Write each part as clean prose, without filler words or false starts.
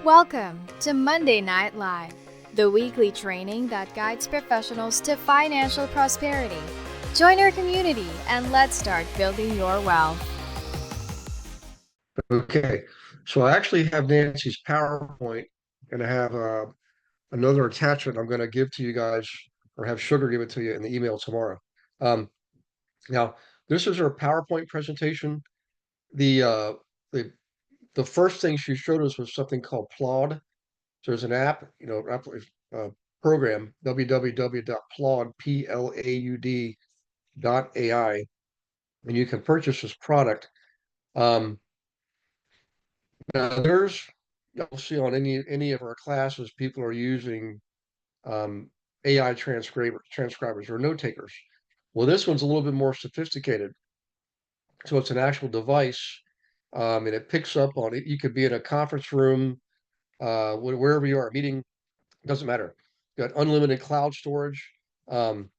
Welcome to Monday Night Live, the weekly training that guides professionals to financial prosperity. Join our community and let's start building your wealth. Okay, so I actually have Nancy's PowerPoint and I have another attachment I'm going to give to you guys or have Sugar give it to you in the email tomorrow. Um, now, this is her PowerPoint presentation. The uh, the the first thing she showed us was something called Plod. So there's an app, uh, program, www.plaud.ai, and you can purchase this product. Um, Now you'll see on any of our classes, people are using AI transcribers or note takers. Well, this one's a little bit more sophisticated. So it's an actual device, and it picks up on it. You could be in a conference room, wherever you are, meeting, doesn't matter. You got unlimited cloud storage. Um,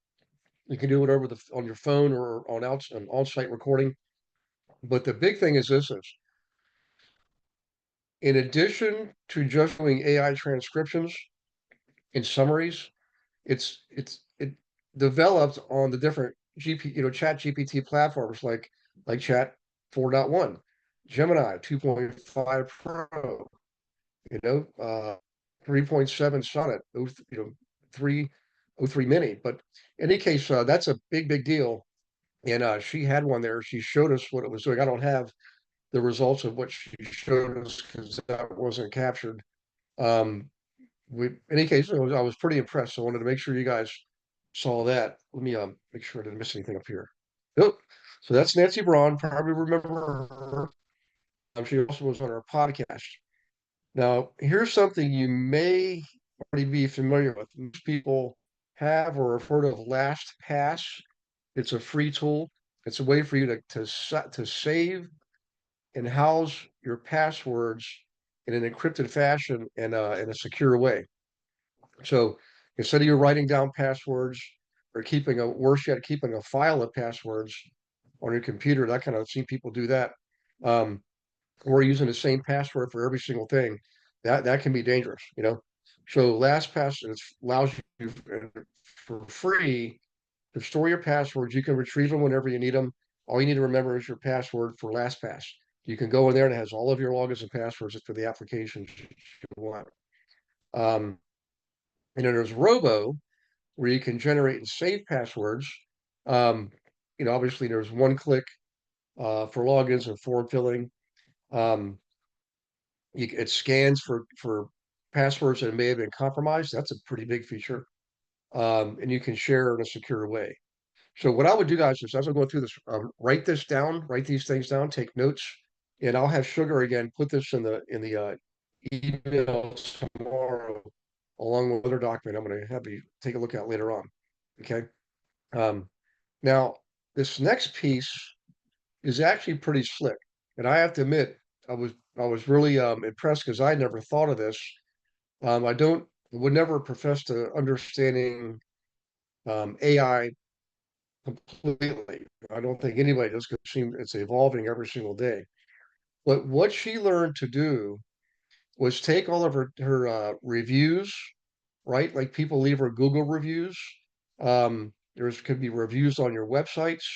you can do whatever on your phone or on on-site recording. But the big thing is this is in addition to just doing AI transcriptions and summaries, it developed on the different chat GPT platforms like chat 4.1, Gemini 2.5 Pro, 3.7 Sonnet, 303 Mini. But in any case, that's a big deal. And she had one there. She showed us what it was doing. I don't have the results of what she showed us because that wasn't captured. Um, in any case, I was pretty impressed. So I wanted to make sure you guys saw that. Let me make sure I didn't miss anything up here. Nope. So that's Nancy Braun. Probably remember her. She also was on our podcast. Now, here's something you may already be familiar with. Most people have or have heard of LastPass. It's a free tool. It's a way for you to save and house your passwords in an encrypted fashion and in a secure way. So instead of you writing down passwords or worse yet, keeping a file of passwords on your computer, that kind of see people do that. Um, or using the same password for every single thing, that can be dangerous. So LastPass allows you for free to store your passwords. You can retrieve them whenever you need them. All you need to remember is your password for LastPass. You can go in there and it has all of your logins and passwords for the applications you want. Um, and then there's Robo, where you can generate and save passwords. Um, obviously there's one click for logins and form filling. Um, it scans for passwords that may have been compromised. That's a pretty big feature, and you can share in a secure way. So what I would do, guys, is as I'm going through this, write this down, write these things down, take notes, and I'll have Sugar again put this in the email tomorrow, along with other document I'm going to have you take a look at later on. Okay. Um, Now, this next piece is actually pretty slick, and I have to admit, I was really impressed because I never thought of this. I don't would never profess to understanding AI completely. I don't think anybody does because it's evolving every single day. But what she learned to do was take all of her reviews, right? Like people leave her Google reviews. There's could be reviews on your websites.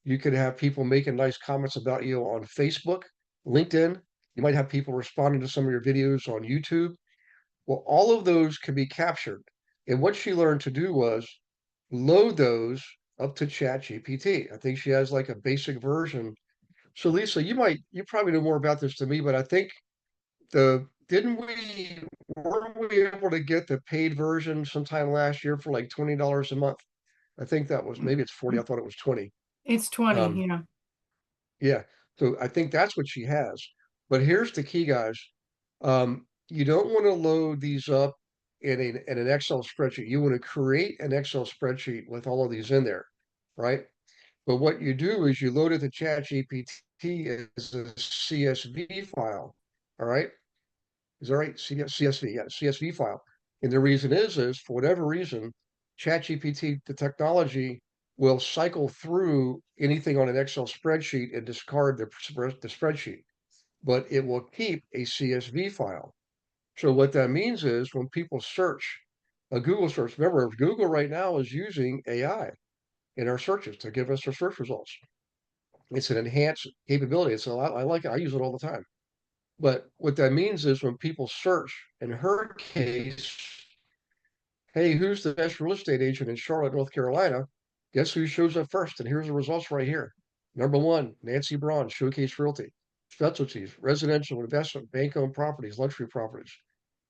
You could have people making nice comments about you on Facebook, LinkedIn. You might have people responding to some of your videos on YouTube. Well, all of those can be captured. And what she learned to do was load those up to ChatGPT. I think she has like a basic version. So Lisa, you probably know more about this than me, but I think the didn't we weren't we able to get the paid version sometime last year for like $20 a month? I think that was maybe it's 40. I thought it was 20. It's 20, Um, yeah. yeah. So I think that's what she has. But here's the key, guys. You don't want to load these up in an Excel spreadsheet. You want to create an Excel spreadsheet with all of these in there, right? But what you do is you load it to ChatGPT as a CSV file. All right. Is that right? CSV, yeah, CSV file. And the reason is for whatever reason, ChatGPT, the technology will cycle through anything on an Excel spreadsheet and discard the spreadsheet, but it will keep a CSV file. So what that means is when people search a Google search, remember Google right now is using AI in our searches to give us our search results. It's an enhanced capability. It's a lot, I like it. I use it all the time. But what that means is when people search, in her case, hey, who's the best real estate agent in Charlotte, North Carolina? Guess who shows up first? And here's the results right here. Number one, Nancy Braun, Showcase Realty. Specialties, residential investment, bank-owned properties, luxury properties,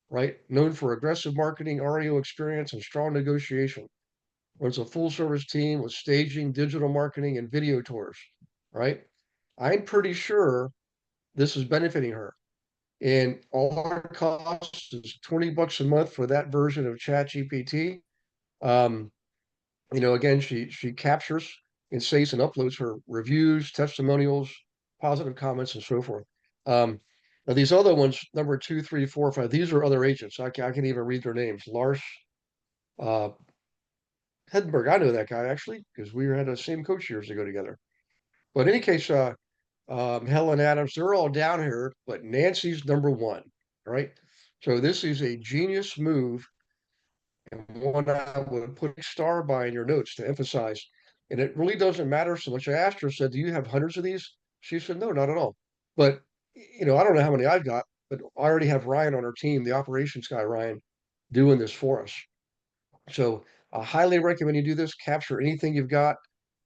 right? Known for aggressive marketing, REO experience, and strong negotiation. Runs a full-service team with staging, digital marketing, and video tours, right? I'm pretty sure this is benefiting her. And all our costs is $20 a month for that version of ChatGPT. Um, again, she captures and saves and uploads her reviews, testimonials, positive comments, and so forth. Now these other ones, number two, three, four, five, these are other agents. I can even read their names. Lars uh, Hedberg, I know that guy actually because we had the same coach years ago together. But in any case, Helen Adams, they're all down here, but Nancy's number one, right? So this is a genius move and one I would put a star by in your notes to emphasize. And it really doesn't matter so much. I asked her, said, do you have hundreds of these? She said, no, not at all. But, I don't know how many I've got, but I already have Ryan on our team, the operations guy, Ryan, doing this for us. So I highly recommend you do this. Capture anything you've got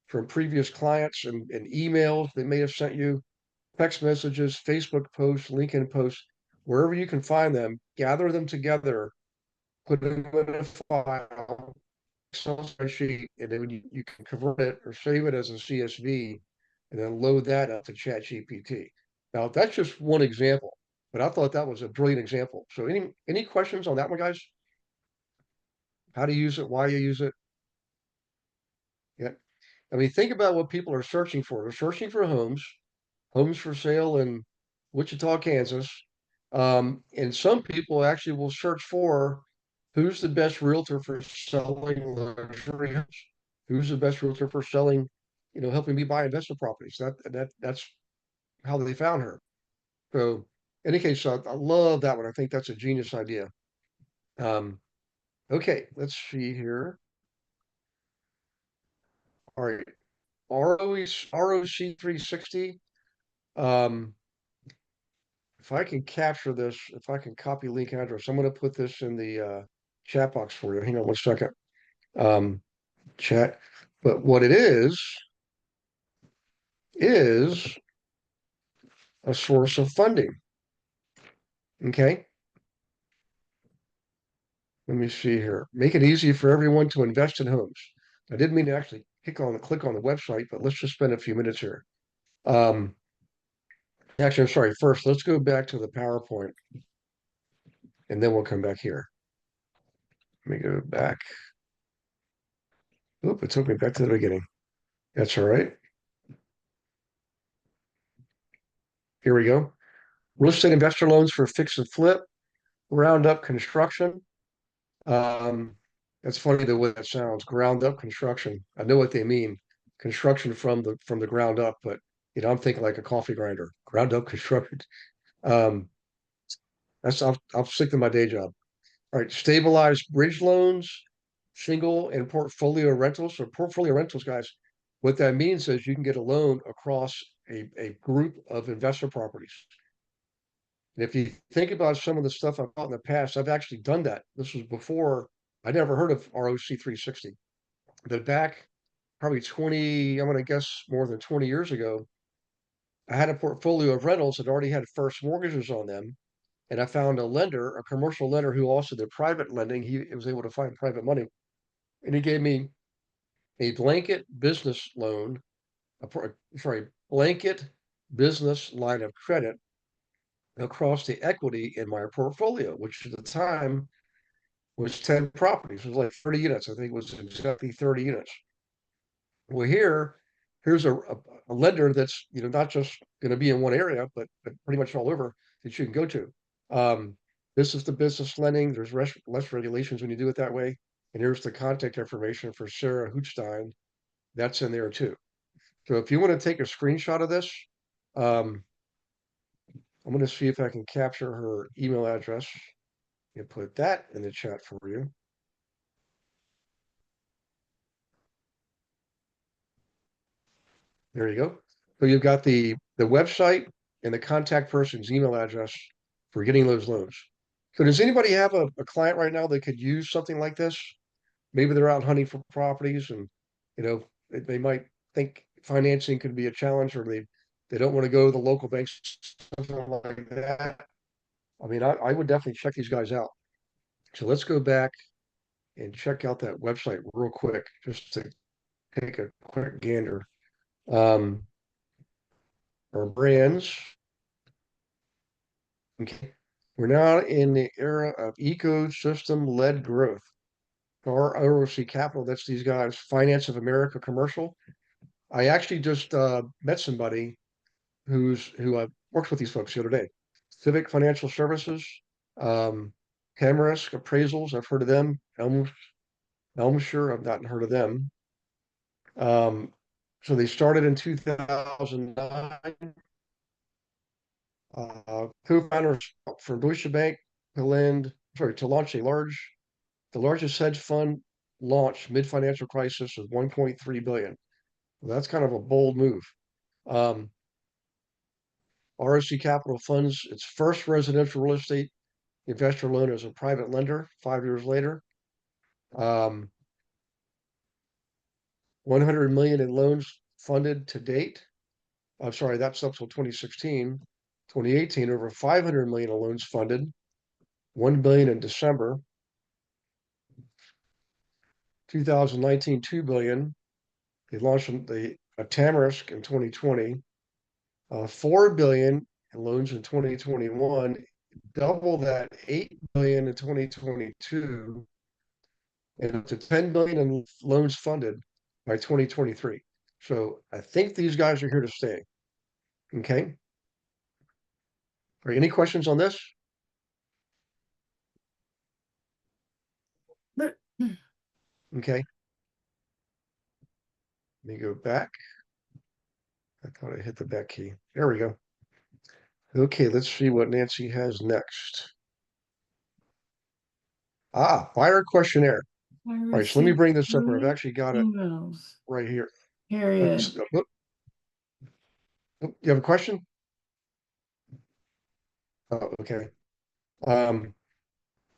from previous clients and emails they may have sent you, text messages, Facebook posts, LinkedIn posts, wherever you can find them, gather them together, put them in a file, Excel spreadsheet, and then you can convert it or save it as a CSV and then load that up to ChatGPT. Now that's just one example, but I thought that was a brilliant example. So any questions on that one, guys? How to use it, why you use it? Yeah. I mean, think about what people are searching for. They're searching for homes for sale in Wichita, Kansas. And some people actually will search for who's the best realtor for selling luxury homes? Who's the best realtor for selling, helping me buy investment properties? That's how they found her. So, in any case, I love that one. I think that's a genius idea. Um, okay, let's see here. All right, ROC 360. Um, if I can capture this, if I can copy link address, I'm going to put this in the chat box for you. Hang on one second. Um, chat. But what it is a source of funding. Okay. Let me see here. Make it easy for everyone to invest in homes. I didn't mean to actually click on the website, but let's just spend a few minutes here. Um, actually, I'm sorry. First, let's go back to the PowerPoint and then we'll come back here. Let me go back. Oop, it took me back to the beginning. That's all right. Here we go. Real estate investor loans for fix and flip, ground up construction. Um, that's funny the way that sounds. Ground up construction. I know what they mean. Construction from the ground up, but I'm thinking like a coffee grinder. Ground up construction. Um, I'll stick to my day job. All right, stabilized bridge loans, single and portfolio rentals. So portfolio rentals, guys, what that means is you can get a loan across a group of investor properties. And if you think about some of the stuff I've bought in the past, I've actually done that. This was before I never heard of ROC 360. But back probably 20, I'm going to guess more than 20 years ago, I had a portfolio of rentals that already had first mortgages on them. And I found a lender, a commercial lender who also did private lending. He was able to find private money. And he gave me a blanket business loan, blanket business line of credit across the equity in my portfolio, which at the time was 10 properties. It was like 30 units. I think it was exactly 30 units. Well, here's a lender that's not just going to be in one area, but pretty much all over that you can go to. This is the business lending. There's less regulations when you do it that way. And here's the contact information for Sarah Hootstein. That's in there too. So if you want to take a screenshot of this, um, I'm going to see if I can capture her email address. You put that in the chat for you. There you go. So you've got the website and the contact person's email address for getting those loans. So does anybody have a client right now that could use something like this? Maybe they're out hunting for properties and, they might think financing could be a challenge, or they don't want to go to the local banks, something like that. I mean, I would definitely check these guys out. So let's go back and check out that website real quick, just to take a quick gander. Um, our brands. Okay. We're now in the era of ecosystem-led growth. Our ROC Capital, that's these guys, Finance of America Commercial. I actually just met somebody who works with these folks the other day. Civic Financial Services, um, Tamarisk Appraisals, I've heard of them. Elmshire, I've not heard of them. So they started in 2009. Co-founders from Deutsche Bank to launch the largest hedge fund launch mid-financial crisis of 1.3 billion. Well, that's kind of a bold move. Um, ROC Capital funds its first residential real estate investor loan as a private lender 5 years later. 100 million in loans funded to date. I'm sorry, that's up till 2016. 2018, over 500 million in loans funded, 1 billion in December. 2019, 2 billion. They launched the Tamarisk in 2020, 4 billion in loans in 2021, double that, 8 billion in 2022, and up to 10 billion in loans funded by 2023. So I think these guys are here to stay. Okay. Are any questions on this? Okay. Let me go back. I thought I hit the back key. There we go. Okay, let's see what Nancy has next. Buyer questionnaire. I All right, so let me received bring this up. I've 3 actually got it emails. right here. Harriet. You have a question? Oh, okay. Um,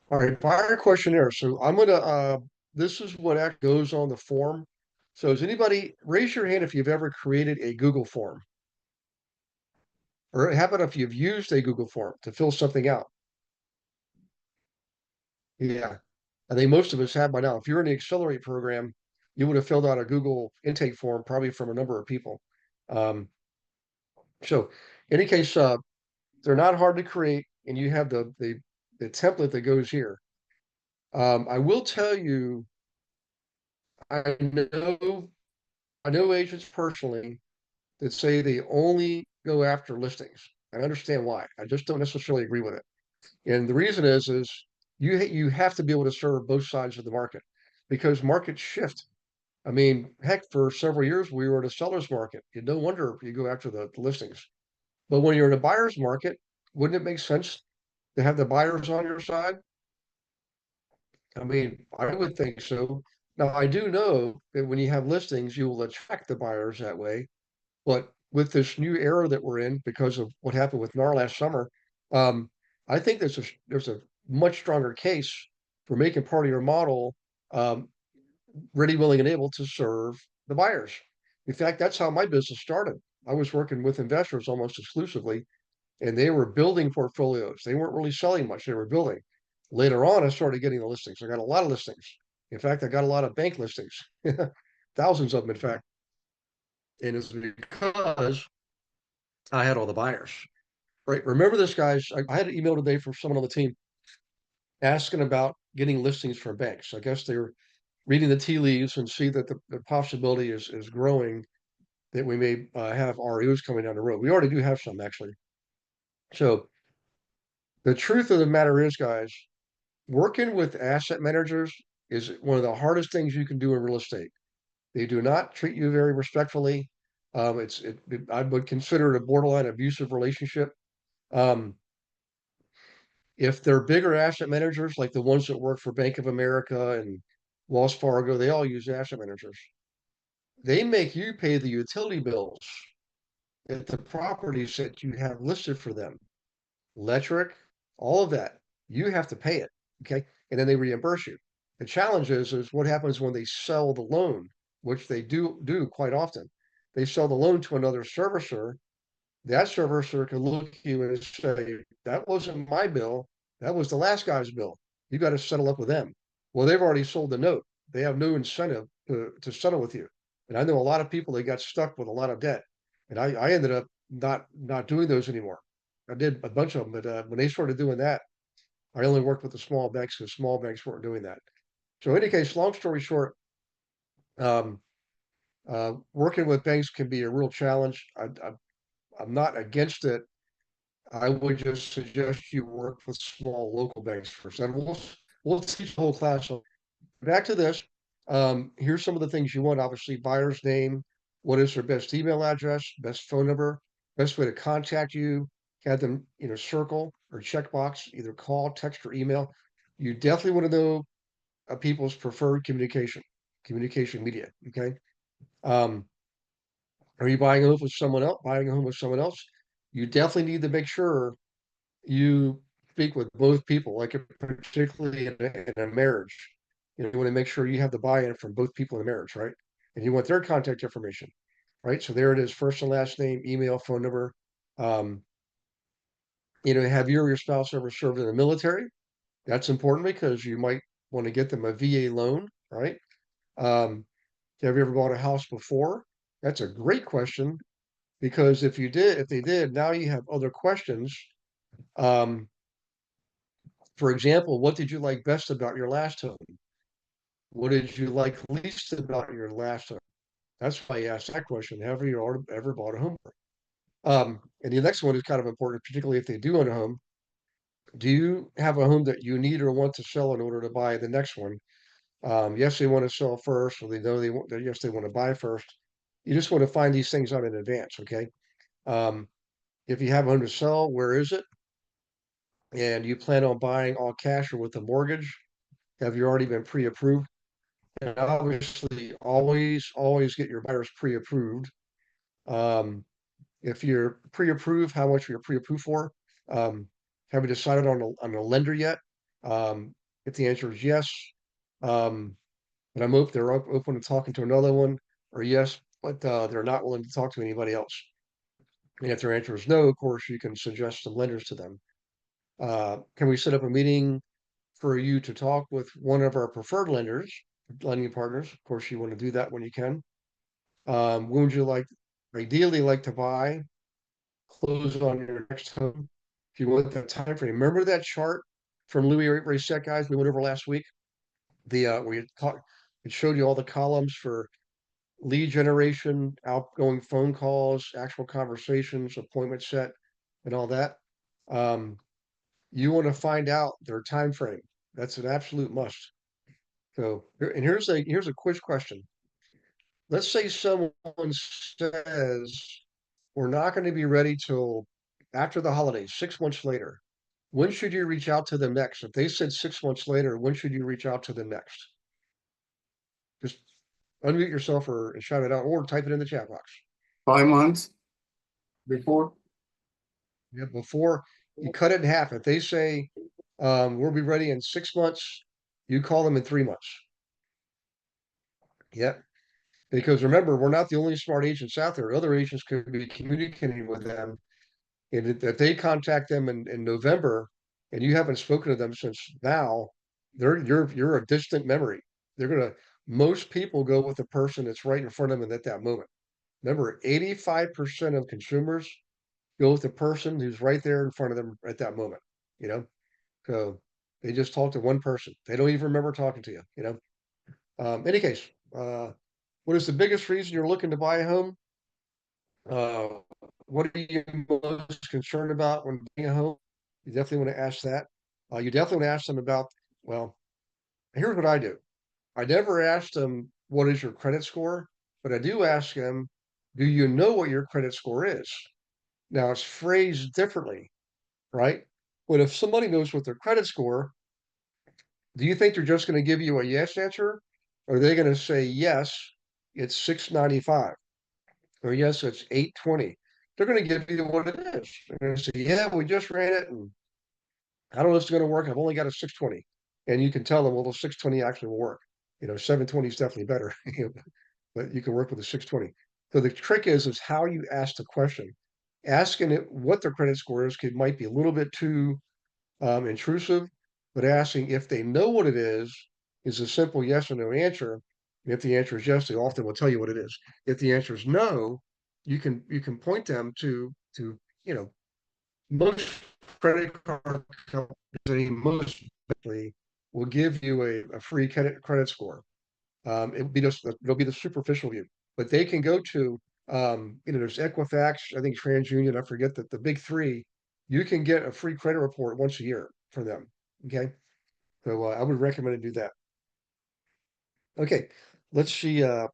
all right, buyer questionnaire. So I'm gonna this is what act goes on the form. So is anybody raise your hand if you've ever created a Google form? Or how about if you've used a Google form to fill something out? Yeah. I think most of us have by now. If you're in the Accelerate program, you would have filled out a Google intake form, probably from a number of people. Um, so in any case, they're not hard to create, and you have the template that goes here. I will tell you, I know I know agents personally that say they only go after listings. I understand why. I just don't necessarily agree with it. And the reason is you have to be able to serve both sides of the market, because markets shift. I mean, heck, for several years we were in a seller's market. No wonder you go after the listings. But when you're in a buyer's market, wouldn't it make sense to have the buyers on your side? I mean, I would think so. Now, I do know that when you have listings, you will attract the buyers that way. But with this new era that we're in, because of what happened with NAR last summer, um, I think there's a much stronger case for making part of your model um, ready, willing, and able to serve the buyers. In fact, that's how my business started. I was working with investors almost exclusively, and they were building portfolios. They weren't really selling much, they were building. Later on, I started getting the listings. I got a lot of listings. In fact, I got a lot of bank listings, thousands of them, in fact. And it's because I had all the buyers, right? Remember this, guys. I had an email today from someone on the team asking about getting listings from banks. I guess they were reading the tea leaves and see that the possibility is growing that we may have REOs coming down the road. We already do have some, actually. So the truth of the matter is, guys, working with asset managers is one of the hardest things you can do in real estate. They do not treat you very respectfully. I would consider it a borderline abusive relationship. Um, If they're bigger asset managers, like the ones that work for Bank of America and Wells Fargo, they all use asset managers. They make you pay the utility bills at the properties that you have listed for them, electric, all of that. You have to pay it, okay? And then they reimburse you. The challenge is what happens when they sell the loan, which they do quite often. They sell the loan to another servicer. That servicer can look at you and say, that wasn't my bill. That was the last guy's bill. You got to settle up with them. Well, they've already sold the note. They have no incentive to settle with you. And I know a lot of people that got stuck with a lot of debt. And I ended up not doing those anymore. I did a bunch of them, but when they started doing that, I only worked with the small banks because small banks weren't doing that. So, in any case, long story short, um, working with banks can be a real challenge. I'm not against it. I would just suggest you work with small local banks first. And we'll teach the whole class. So back to this. Here's some of the things you want. Obviously, buyer's name. What is their best email address? Best phone number? Best way to contact you? Have them, circle or checkbox, either call, text, or email. You definitely want to know people's preferred communication media. Okay. Um, are you buying a home with someone else? Buying a home with someone else? You definitely need to make sure you speak with both people, like particularly in a marriage. You want to make sure you have the buy-in from both people in the marriage, right? And you want their contact information, right? So there it is, first and last name, email, phone number. Um, have you or your spouse ever served in the military? That's important because you might want to get them a VA loan, right? Um, have you ever bought a house before? That's a great question because if they did, now you have other questions. Um, For example, what did you like best about your last home? What did you like least about your last home? That's why you ask that question. Have you ever bought a home? And the next one is kind of important, particularly if they do own a home. Do you have a home that you need or want to sell in order to buy the next one? Yes, they want to sell first, or they know yes, they want to buy first. You just want to find these things out in advance, okay? Um, if you have a home to sell, where is it? And you plan on buying all cash or with a mortgage? Have you already been pre-approved? And obviously, always get your buyers pre-approved. Um, if you're pre-approved, how much you're pre-approved for? Um, have you decided on a lender yet? If the answer is yes, um, and they're open to talking to another one, or yes, but they're not willing to talk to anybody else. And if their answer is no, of course, you can suggest some lenders to them. Can we set up a meeting for you to talk with one of our preferred lending partners? Of course, you want to do that when you can. When would you ideally like to buy, close on your next home? If you want that time frame, remember that chart from Louis Reset, guys, we went over last week? It showed you all the columns for lead generation, outgoing phone calls, actual conversations, appointment set, and all that. Um, you want to find out their time frame. That's an absolute must. So, and here's a quiz question. Let's say someone says we're not going to be ready till after the holidays, 6 months later. When should you reach out to them next? If they said 6 months later, when should you reach out to them next? Just unmute yourself or shout it out or type it in the chat box. 5 months before. Yeah, before you cut it in half. If they say we'll be ready in 6 months, you call them in 3 months. Yep. Because remember, we're not the only smart agents out there. Other agents could be communicating with them. And if they contact them in November and you haven't spoken to them since now, you're a distant memory. Most people go with the person that's right in front of them at that moment. Remember, 85% of consumers go with the person who's right there in front of them at that moment, you know? So they just talk to one person. They don't even remember talking to you, you know? Any case, what is the biggest reason you're looking to buy a home? Uh, what are you most concerned about when buying a home? You definitely want to ask that. You definitely want to ask them about, well, here's what I do. I never ask them, what is your credit score? But I do ask them, do you know what your credit score is? Now it's phrased differently, right? But if somebody knows what their credit score, do you think they're just going to give you a yes answer? Or are they going to say, yes, it's 695, or yes, it's 820? They're going to give you what it is. They're going to say, yeah, we just ran it, and I don't know if it's going to work. I've only got a 620. And you can tell them, well, the 620 actually will work. 720 is definitely better, but you can work with a 620. So the trick is how you ask the question. Asking it what their credit score is might be a little bit too intrusive, but asking if they know what it is a simple yes or no answer. And if the answer is yes, they often will tell you what it is. If the answer is no, you can point them to you know most credit card companies, most likely will give you a free credit score. It'll be the superficial view, but they can go to there's Equifax, I think TransUnion, I forget that the big three. You can get a free credit report once a year from them. Okay, so I would recommend to do that. Okay, let's see. Have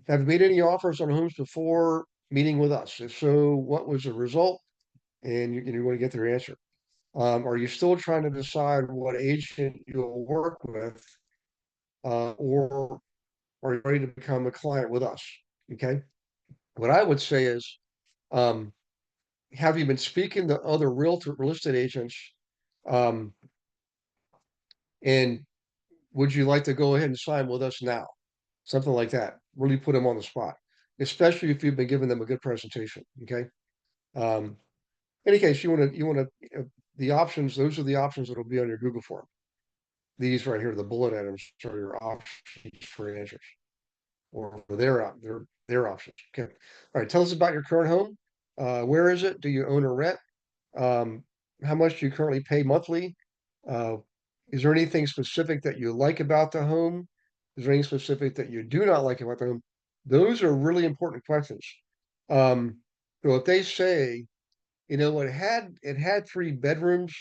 you made any offers on homes before meeting with us? If so, what was the result? And you want to get their answer. Are you still trying to decide what agent you'll work with, or are you ready to become a client with us? Okay. What I would say is, um, have you been speaking to other real estate agents? Um, and would you like to go ahead and sign with us now? Something like that. Really put them on the spot, especially if you've been giving them a good presentation. Okay. Um, any case, you want to the options. Those are the options that will be on your Google form. These right here, the bullet items, are your options for answers, or their options. Okay. All right. Tell us about your current home. Where is it? Do you own or rent? Um, how much do you currently pay monthly? Uh, is there anything specific that you like about the home? Is there anything specific that you do not like about the home? Those are really important questions. So if they say, it had 3 bedrooms,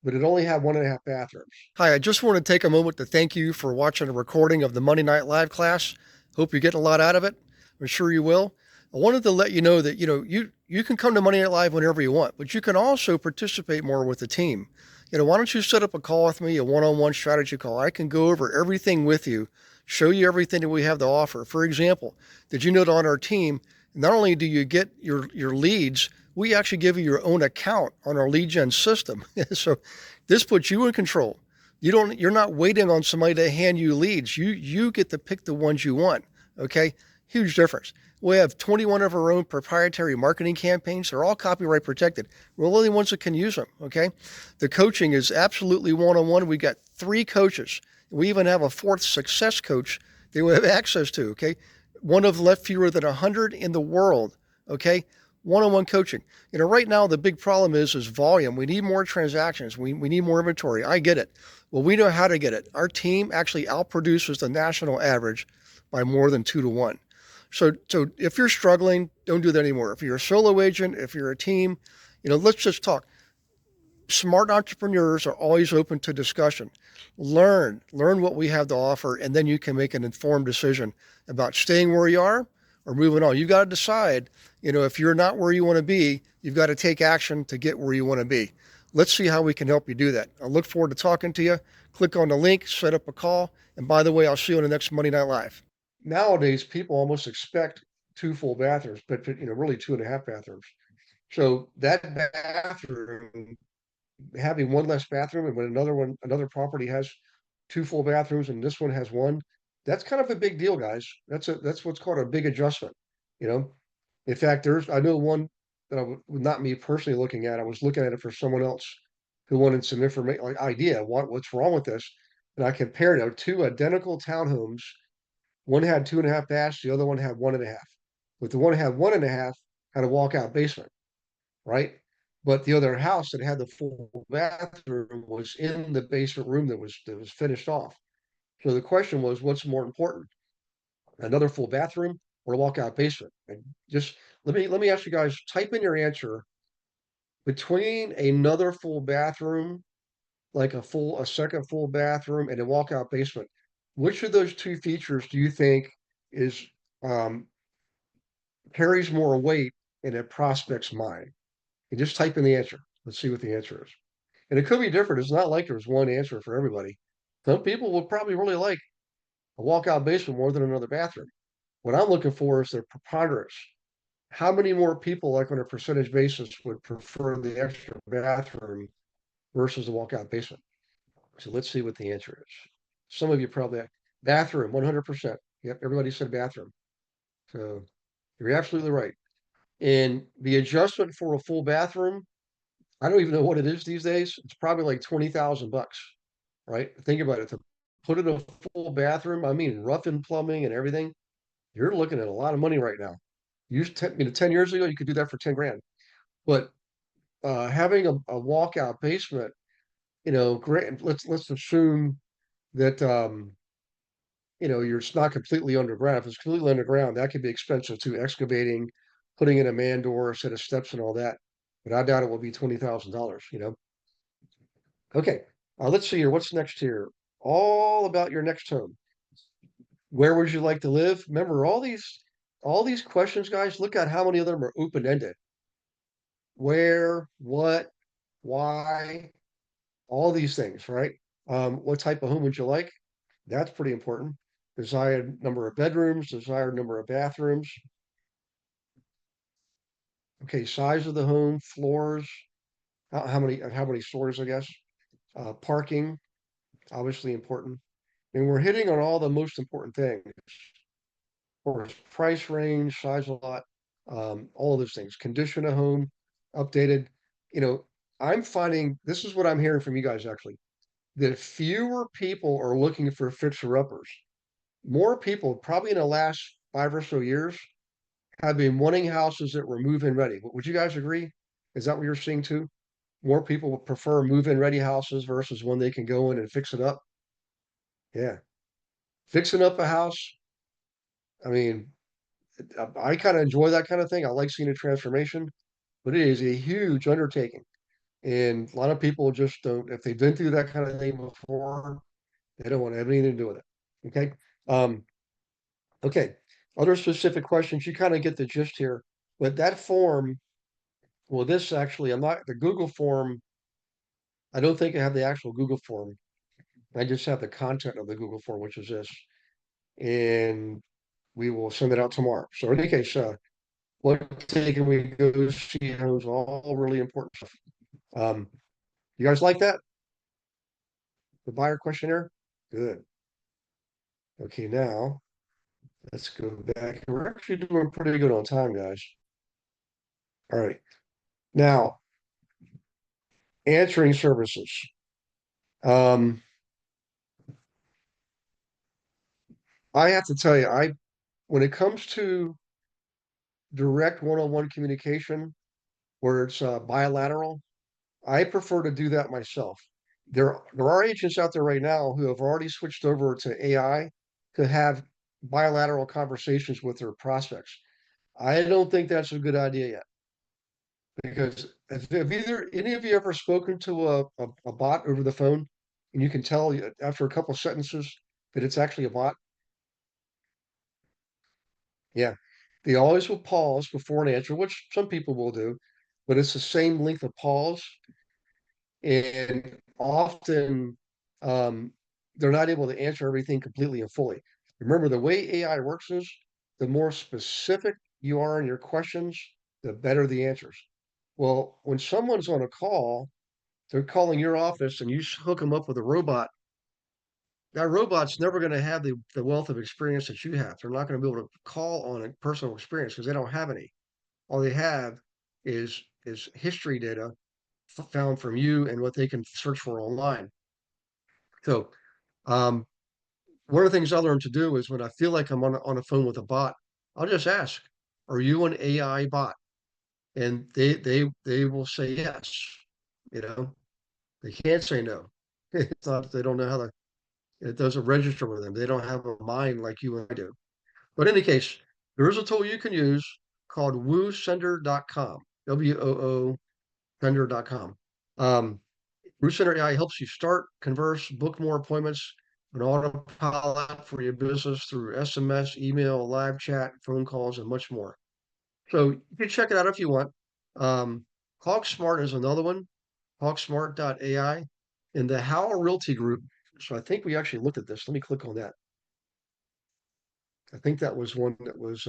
but it only had 1.5 bathrooms. Hi, I just want to take a moment to thank you for watching a recording of the Monday Night Live class. Hope you're getting a lot out of it. I'm sure you will. I wanted to let you know that, you can come to Monday Night Live whenever you want, but you can also participate more with the team. Why don't you set up a call with me, a one-on-one strategy call? I can go over everything with you, show you everything that we have to offer. For example, did you know that on our team, not only do you get your leads, we actually give you your own account on our lead gen system. So this puts you in control. You're not waiting on somebody to hand you leads. You get to pick the ones you want. Okay. Huge difference. We have 21 of our own proprietary marketing campaigns. They're all copyright protected. We're the only ones that can use them. Okay. The coaching is absolutely one-on-one. We got 3 coaches. We even have a 4th success coach that we have access to. Okay. One of left fewer than 100 in the world. Okay. One-on-one coaching. Right now the big problem is volume. We need more transactions. We need more inventory. I get it. Well, we know how to get it. Our team actually outproduces the national average by more than 2 to 1. So if you're struggling, don't do that anymore. If you're a solo agent, if you're a team, let's just talk. Smart entrepreneurs are always open to discussion. Learn what we have to offer, and then you can make an informed decision about staying where you are or moving on. You've got to decide, if you're not where you want to be, you've got to take action to get where you want to be. Let's see how we can help you do that. I look forward to talking to you. Click on the link, set up a call. And by the way, I'll see you on the next Monday Night Live. Nowadays, people almost expect 2 full bathrooms, but really 2.5 bathrooms. So that bathroom, having one less bathroom, and when another property has 2 full bathrooms and this one has 1, that's kind of a big deal, guys. That's what's called a big adjustment. In fact, I know one that not me personally looking at. I was looking at it for someone else who wanted some information, like idea what's wrong with this, and I compared 2 identical townhomes. One had 2.5 baths, the other one had 1.5. But the one that had 1.5 had a walkout basement, right? But the other house that had the full bathroom was in the basement room that was finished off. So the question was, what's more important, another full bathroom or a walkout basement? And just let me ask you guys, type in your answer between another full bathroom, like a second full bathroom, and a walkout basement. Which of those 2 features do you think is um, carries more weight in a prospect's mind? You just type in the answer. Let's see what the answer is. And it could be different. It's not like there's one answer for everybody. Some people will probably really like a walkout basement more than another bathroom. What I'm looking for is the preponderance. How many more people, like on a percentage basis, would prefer the extra bathroom versus the walkout basement? So let's see what the answer is. Some of you probably bathroom, 100%. Yep, everybody said bathroom. So you're absolutely right. And the adjustment for a full bathroom, I don't even know what it is these days. It's probably like 20,000 bucks, right? Think about it. To put in a full bathroom, I mean, rough in plumbing and everything, you're looking at a lot of money right now. 10 years ago, you could do that for 10 grand. But having a walkout basement, let's assume that it's not completely underground. If it's completely underground, that could be expensive too. Excavating, putting in a man door, a set of steps, and all that. But I doubt it will be $20,000. Okay, let's see here. What's next here? All about your next home. Where would you like to live? Remember all these questions, guys. Look at how many of them are open ended. Where, what, why, all these things, right? What type of home would you like? That's pretty important. Desired number of bedrooms, desired number of bathrooms. Okay, size of the home, floors, how many stories, I guess. Parking, obviously important. And we're hitting on all the most important things. Of course, price range, size of lot, all of those things. Condition of home, updated. You know, I'm finding this is what I'm hearing from you guys actually, that fewer people are looking for fixer-uppers. More people, probably in the last 5 or so years, have been wanting houses that were move-in ready. Would you guys agree? Is that what you're seeing too? More people would prefer move-in ready houses versus one they can go in and fix it up. Yeah. Fixing up a house, I mean, I kind of enjoy that kind of thing. I like seeing a transformation, but it is a huge undertaking. And a lot of people just don't, if they've been through that kind of thing before, they don't want to have anything to do with it. Okay. Um, okay. Other specific questions, you kind of get the gist here. But that form, well, this actually, I'm not the Google form. I don't think I have the actual Google form. I just have the content of the Google form, which is this. And we will send it out tomorrow. So in any case, what day can we go see homes? All really important stuff. You guys like that? The buyer questionnaire? Good. Okay, now let's go back. We're actually doing pretty good on time, guys. All right. Now, answering services. Um, I have to tell you, when it comes to direct one-on-one communication where it's bilateral, I prefer to do that myself. There are agents out there right now who have already switched over to AI to have bilateral conversations with their prospects. I don't think that's a good idea yet because have either any of you ever spoken to a bot over the phone and you can tell after a couple sentences that it's actually a bot? Yeah. They always will pause before an answer, which some people will do, but it's the same length of pause. And often they're not able to answer everything completely and fully. Remember, the way AI works is the more specific you are in your questions, the better the answers. Well, when someone's on a call, they're calling your office and you hook them up with a robot. That robot's never going to have the wealth of experience that you have. They're not going to be able to call on a personal experience because they don't have any. All they have is history data found from you and what they can search for online. So um, one of the things I learned to do is when I feel like I'm on a phone with a bot, I'll just ask, "Are you an AI bot?" And they will say yes. You know, they can't say no. It's not they don't know how to. It doesn't register with them. They don't have a mind like you and I do. But in any case, there is a tool you can use called woosender.com. WOO sender.com. Root Center AI helps you start, converse, book more appointments, an autopilot for your business through SMS, email, live chat, phone calls, and much more. So you can check it out if you want. Clock Smart is another one. HawkSmart.ai, and the How Realty Group. So I think we actually looked at this. Let me click on that. I think that was one that was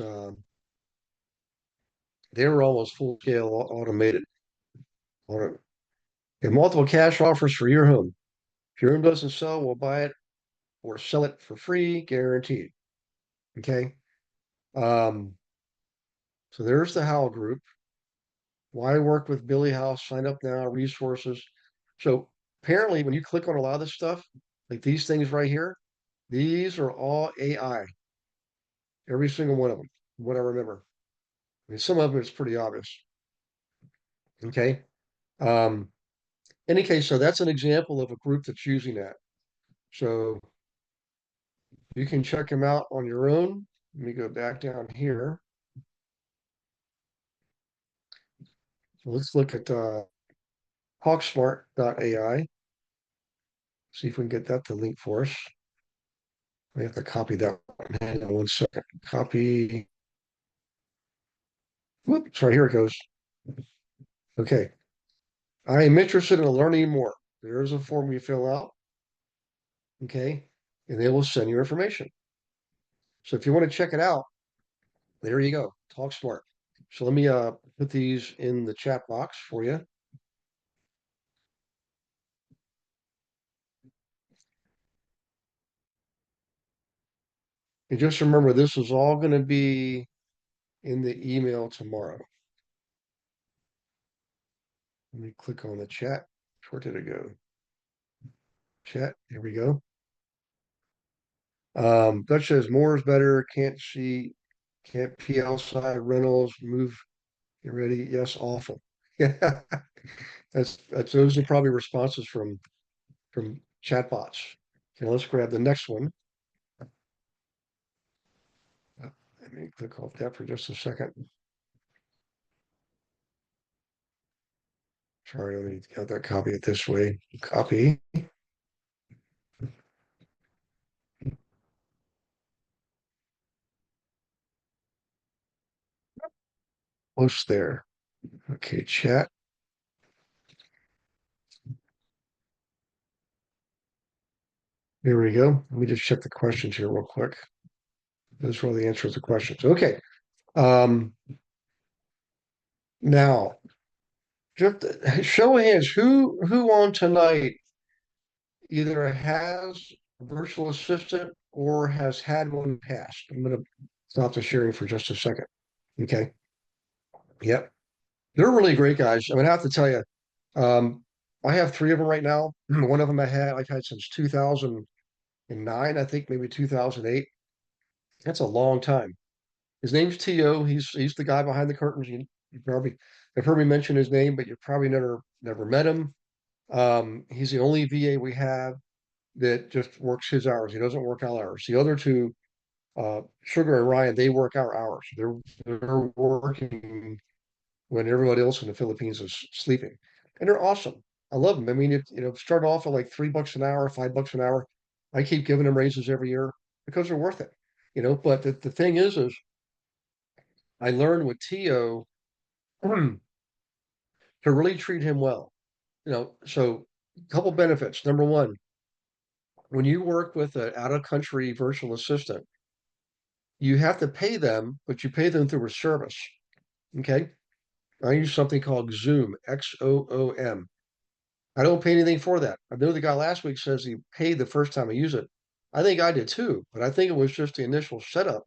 they were almost full scale automated. And multiple cash offers for your home. If your home doesn't sell, we'll buy it or sell it for free, guaranteed. Okay. Um, so there's the How Group. Why work with Billy House? Sign up now, resources. So apparently, when you click on a lot of this stuff, like these things right here, these are all AI. Every single one of them, what I remember. I mean, some of them it's pretty obvious. Okay. Um, any case, so that's an example of a group that's using that. So you can check them out on your own. Let me go back down here. So let's look at HawkSmart.ai. See if we can get that to link for us. We have to copy that one. Hang on 1 second. Copy. Whoop, sorry, here it goes. Okay. I am interested in learning more. There's a form you fill out. Okay. And they will send you information. So if you want to check it out, there you go. Talk Smart. So let me put these in the chat box for you. And just remember, this is all going to be in the email tomorrow. Let me click on the chat. Where did it go? Chat. Here we go. That says more is better. Can't pee outside. Reynolds move. Get ready. Yes, awful. Yeah, that's those are probably responses from chatbots. Okay, let's grab the next one. Let me click off that for just a second. Sorry, let me get that copy it this way. Copy. Post there. Okay, chat. Here we go. Let me just check the questions here real quick. Those are all the answers to the questions. Okay. Now, just show of hands, who on tonight either has a virtual assistant or has had one in the past? I'm gonna stop the sharing for just a second. Okay. Yep. They're really great guys. I mean, I have to tell you, um, I have three of them right now. One of them I've had since 2009, I think maybe 2008. That's a long time. His name's T.O. He's the guy behind the curtains. You probably have heard me mention his name, but you probably never met him. He's the only VA we have that just works his hours. He doesn't work our hours. The other two, Sugar and Ryan, they work our hours. They're working when everybody else in the Philippines is sleeping, and they're awesome. I love them. I mean, start off at like $3 an hour, $5 an hour. I keep giving them raises every year because they're worth it. But the thing is I learned with Tio to really treat him well. So a couple benefits. Number one, when you work with an out of country virtual assistant, you have to pay them, but you pay them through a service. Okay. I use something called Zoom, XOOM. I don't pay anything for that. I know the guy last week says he paid the first time I use it. I think I did too, but I think it was just the initial setup.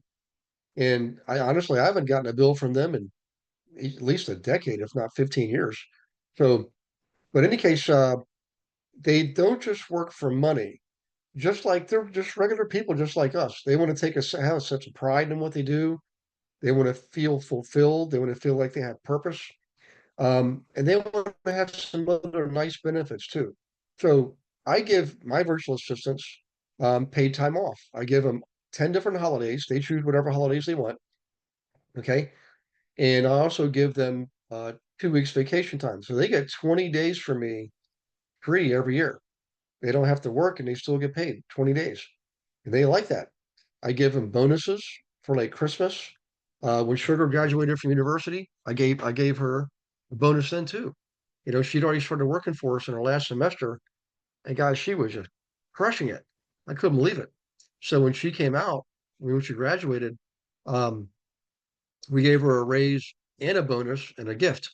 And I honestly, I haven't gotten a bill from them in at least a decade, if not 15 years. So, but in any case, they don't just work for money. Just like they're just regular people, just like us. They want to have a sense of pride in what they do. They want to feel fulfilled. They want to feel like they have purpose. And they want to have some other nice benefits too. So I give my virtual assistants paid time off. I give them 10 different holidays. They choose whatever holidays they want. Okay. And I also give them 2 weeks vacation time. So they get 20 days from me free every year. They don't have to work and they still get paid 20 days. And they like that. I give them bonuses for like Christmas. When Sugar graduated from university, I gave her a bonus then too. She'd already started working for us in her last semester, and guys, she was just crushing it. I couldn't believe it. So when she came out, when she graduated, um, we gave her a raise and a bonus and a gift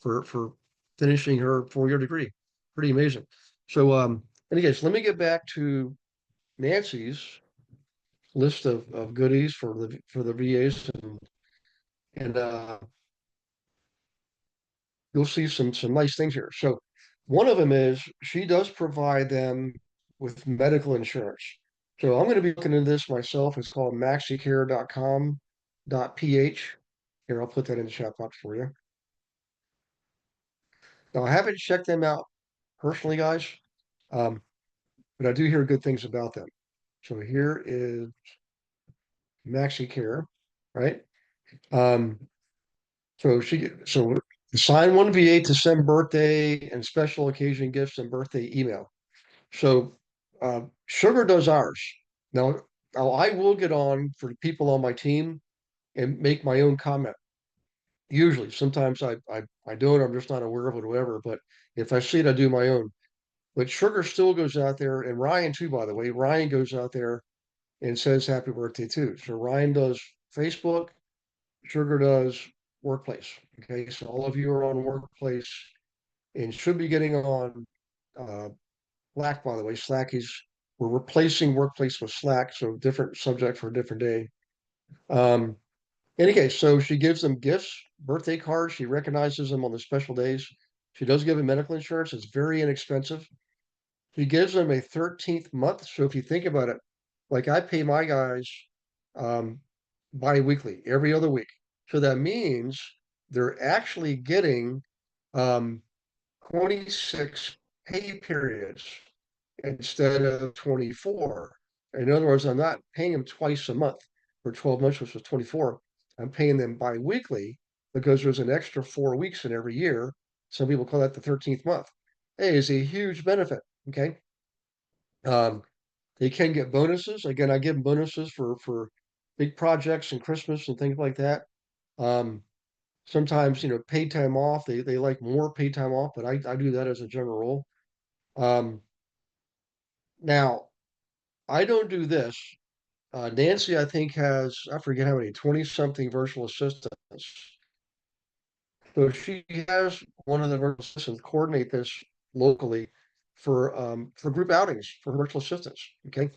for finishing her 4-year degree. Pretty amazing. So, anyways, let me get back to Nancy's list of goodies for the VAs, and you'll see some nice things here. So, one of them is she does provide them with medical insurance. So I'm going to be looking into this myself. It's called maxicare.com.ph. Here, I'll put that in the chat box for you. Now, I haven't checked them out personally, guys, um, but I do hear good things about them. So here is MaxiCare, right? Um, so sign one VA to send birthday and special occasion gifts and birthday email. So Sugar does ours. Now, I will get on for the people on my team and make my own comment. Usually, sometimes I do it. I'm just not aware of it, or whatever. But if I see it, I do my own. But Sugar still goes out there, and Ryan too, by the way. Ryan goes out there and says happy birthday too. So Ryan does Facebook, Sugar does Workplace. Okay, so all of you are on Workplace and should be getting on uh, Slack, by the way. We're replacing Workplace with Slack, so different subject for a different day. Um, any case, so she gives them gifts, birthday cards. She recognizes them on the special days. She does give them medical insurance. It's very inexpensive. He gives them a 13th month. So if you think about it, like I pay my guys um, bi-weekly, every other week. So that means they're actually getting 26 pay periods instead of 24. In other words, I'm not paying them twice a month for 12 months, which was 24. I'm paying them bi-weekly because there's an extra 4 weeks in every year. Some people call that the 13th month. Hey, it's a huge benefit. Okay. Um, they can get bonuses. Again, I give them bonuses for big projects and Christmas and things like that. Um, sometimes, paid time off. They like more paid time off, but I do that as a general rule. Now, I don't do this. Nancy, I think, has, I forget how many, 20 something virtual assistants. So she has one of the virtual assistants coordinate this locally for group outings for her virtual assistants. Okay.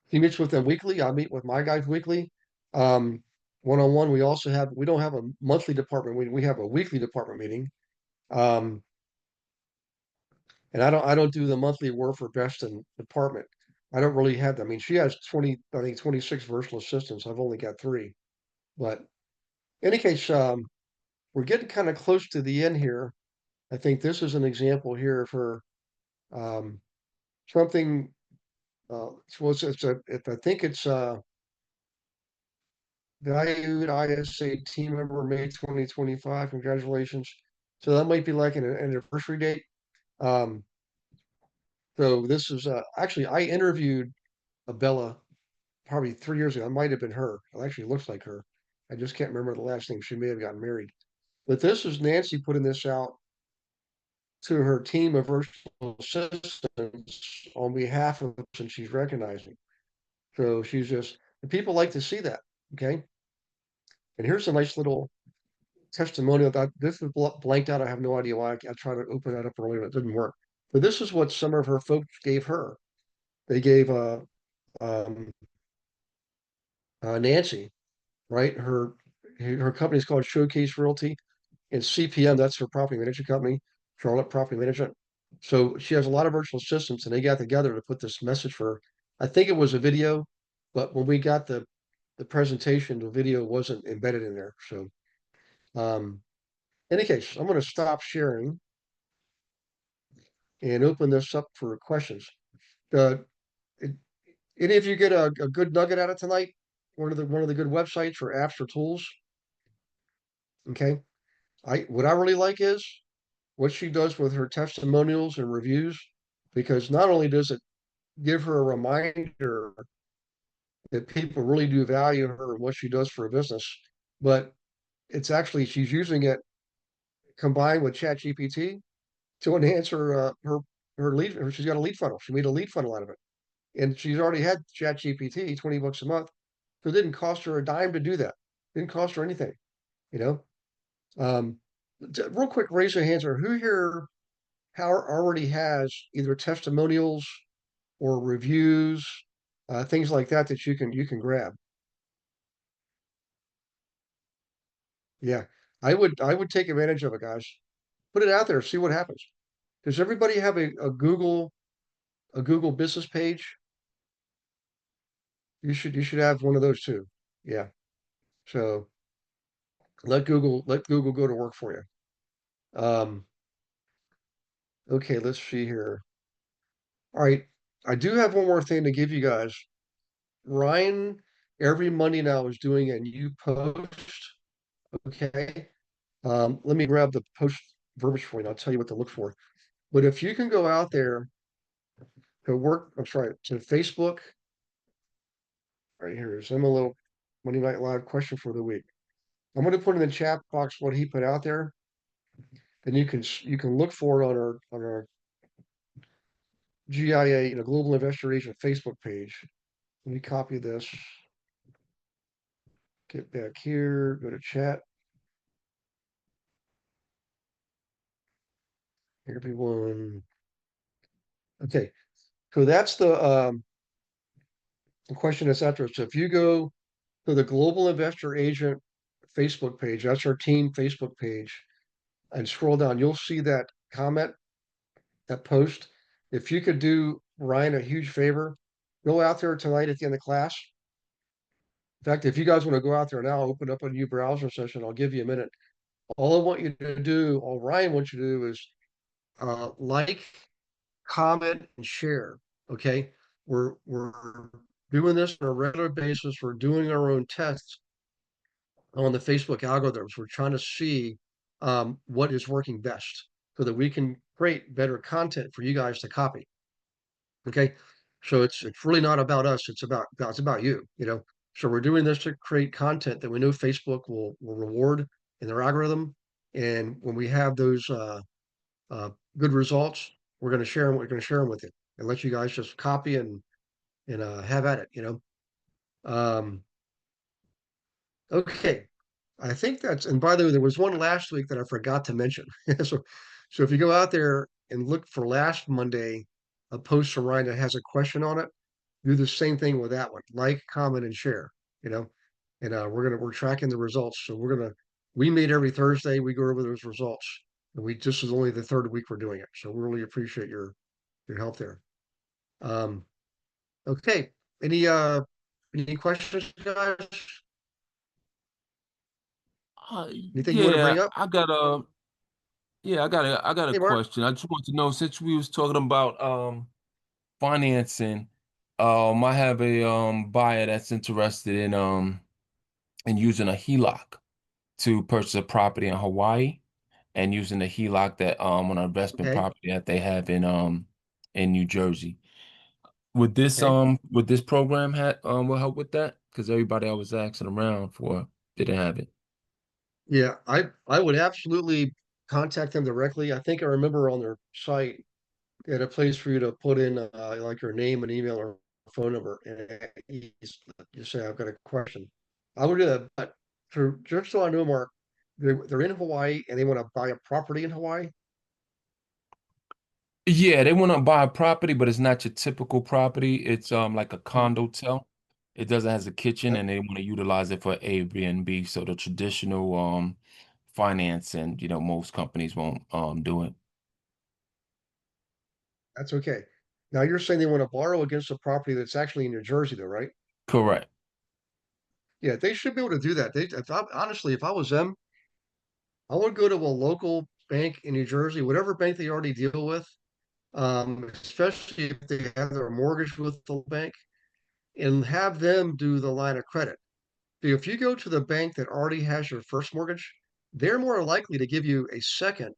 He meets with them weekly. I meet with my guys weekly. Um, One-on-one. We don't have a monthly department meeting. We have a weekly department meeting. Um, and I don't do the monthly work for best in department. I don't really have that. I mean, she has 20, I think 26 virtual assistants. I've only got 3. But in any case, we're getting kind of close to the end here. I think this is an example here for um, something. I think it's valued ISA team member May 2025. Congratulations. So that might be like an anniversary date. Um, so this is actually I interviewed a Bella probably 3 years ago. It might have been her. It actually looks like her. I just can't remember the last name. She may have gotten married. But this is Nancy putting this out to her team of virtual assistants on behalf of the person she's recognizing. So she's just, and people like to see that. Okay. And here's a nice little testimonial that this is blanked out. I have no idea why. I tried to open that up earlier, it didn't work. But this is what some of her folks gave her. They gave um, Nancy, right? Her company is called Showcase Realty, and CPM, that's her property management company, Charlotte Property Management. So she has a lot of virtual assistants, and they got together to put this message for her. I think it was a video, but when we got the presentation, the video wasn't embedded in there. So, in any case, I'm going to stop sharing and open this up for questions. Uh, it- any of you get a good nugget out of tonight? One of the good websites or apps or tools? Okay. What I really like is what she does with her testimonials and reviews, because not only does it give her a reminder that people really do value her and what she does for a business, but it's actually she's using it combined with ChatGPT, to enhance her lead. She's got a lead funnel. She made a lead funnel out of it, and she's already had ChatGPT, $20 a month. So it didn't cost her a dime to do that. It didn't cost her anything, you know. Um, Real quick, raise your hands. Or who here how already has either testimonials or reviews, things like that that you can grab. Yeah, I would take advantage of it, guys. Put it out there, see what happens. Does everybody have a Google business page? You should have one of those too. Yeah. So let Google go to work for you. Okay, let's see here. All right. I do have one more thing to give you guys. Ryan every Monday now is doing a new post. Okay. Let me grab the post verbiage for you, and I'll tell you what to look for. But if you can go out there to work, I'm sorry, to Facebook, right here is MLO Monday Night Live question for the week. I'm going to put in the chat box what he put out there, and you can look for it on our GIA, Global Investor Agent Facebook page. Let me copy this. Get back here. Go to chat. Everyone. Okay, so that's the question that's out there. So if you go to the Global Investor Agent Facebook page, that's our team Facebook page, and scroll down, you'll see that comment, that post. If you could do Ryan a huge favor, go out there tonight at the end of class. In fact, if you guys want to go out there now, open up a new browser session, I'll give you a minute. All I want you to do, all Ryan wants you to do is like, comment, and share. Okay. We're doing this on a regular basis. We're doing our own tests on the Facebook algorithms. We're trying to see what is working best so that we can create better content for you guys to copy. Okay. So it's really not about us. It's about you, you know. So we're doing this to create content that we know Facebook will reward in their algorithm. And when we have those good results, we're going to share them. We're going to share them with you and let you guys just copy and have at it, you know. Um, okay. I think that's, and by the way, there was one last week that I forgot to mention. So if you go out there and look for last Monday, a post from Ryan that has a question on it, do the same thing with that one. Like, comment, and share, you know. And we're tracking the results. So we meet every Thursday, we go over those results. And this is only the third week we're doing it. So we really appreciate your help there. Okay. Any questions, guys? Anything you want to Yeah, bring up? I got a Hey, Mark. question. I just want to know, since we was talking about financing, I have a buyer that's interested in using a HELOC to purchase a property in Hawaii, and using a HELOC that on an investment Okay. property that they have in New Jersey. Okay. Would this program will help with that? Because everybody I was asking around for didn't have it. Yeah, I would absolutely contact them directly. I think I remember on their site they had a place for you to put in like your name and email or phone number, and you say I've got a question. I would do that, but just so I know, Mark, they're in Hawaii and they want to buy a property in Hawaii. Yeah, they want to buy a property, but it's not your typical property. It's like a condo tel. It doesn't has a kitchen, That, and they want to utilize it for Airbnb. So the traditional finance, and most companies won't do it. that's okay. Now you're saying they want to borrow against a property that's actually in New Jersey, though, right? Correct. Yeah, they should be able to do that. Honestly, if I was them, I would go to a local bank in New Jersey, whatever bank they already deal with, especially if they have their mortgage with the bank, and have them do the line of credit. If you go to the bank that already has your first mortgage, they're more likely to give you a second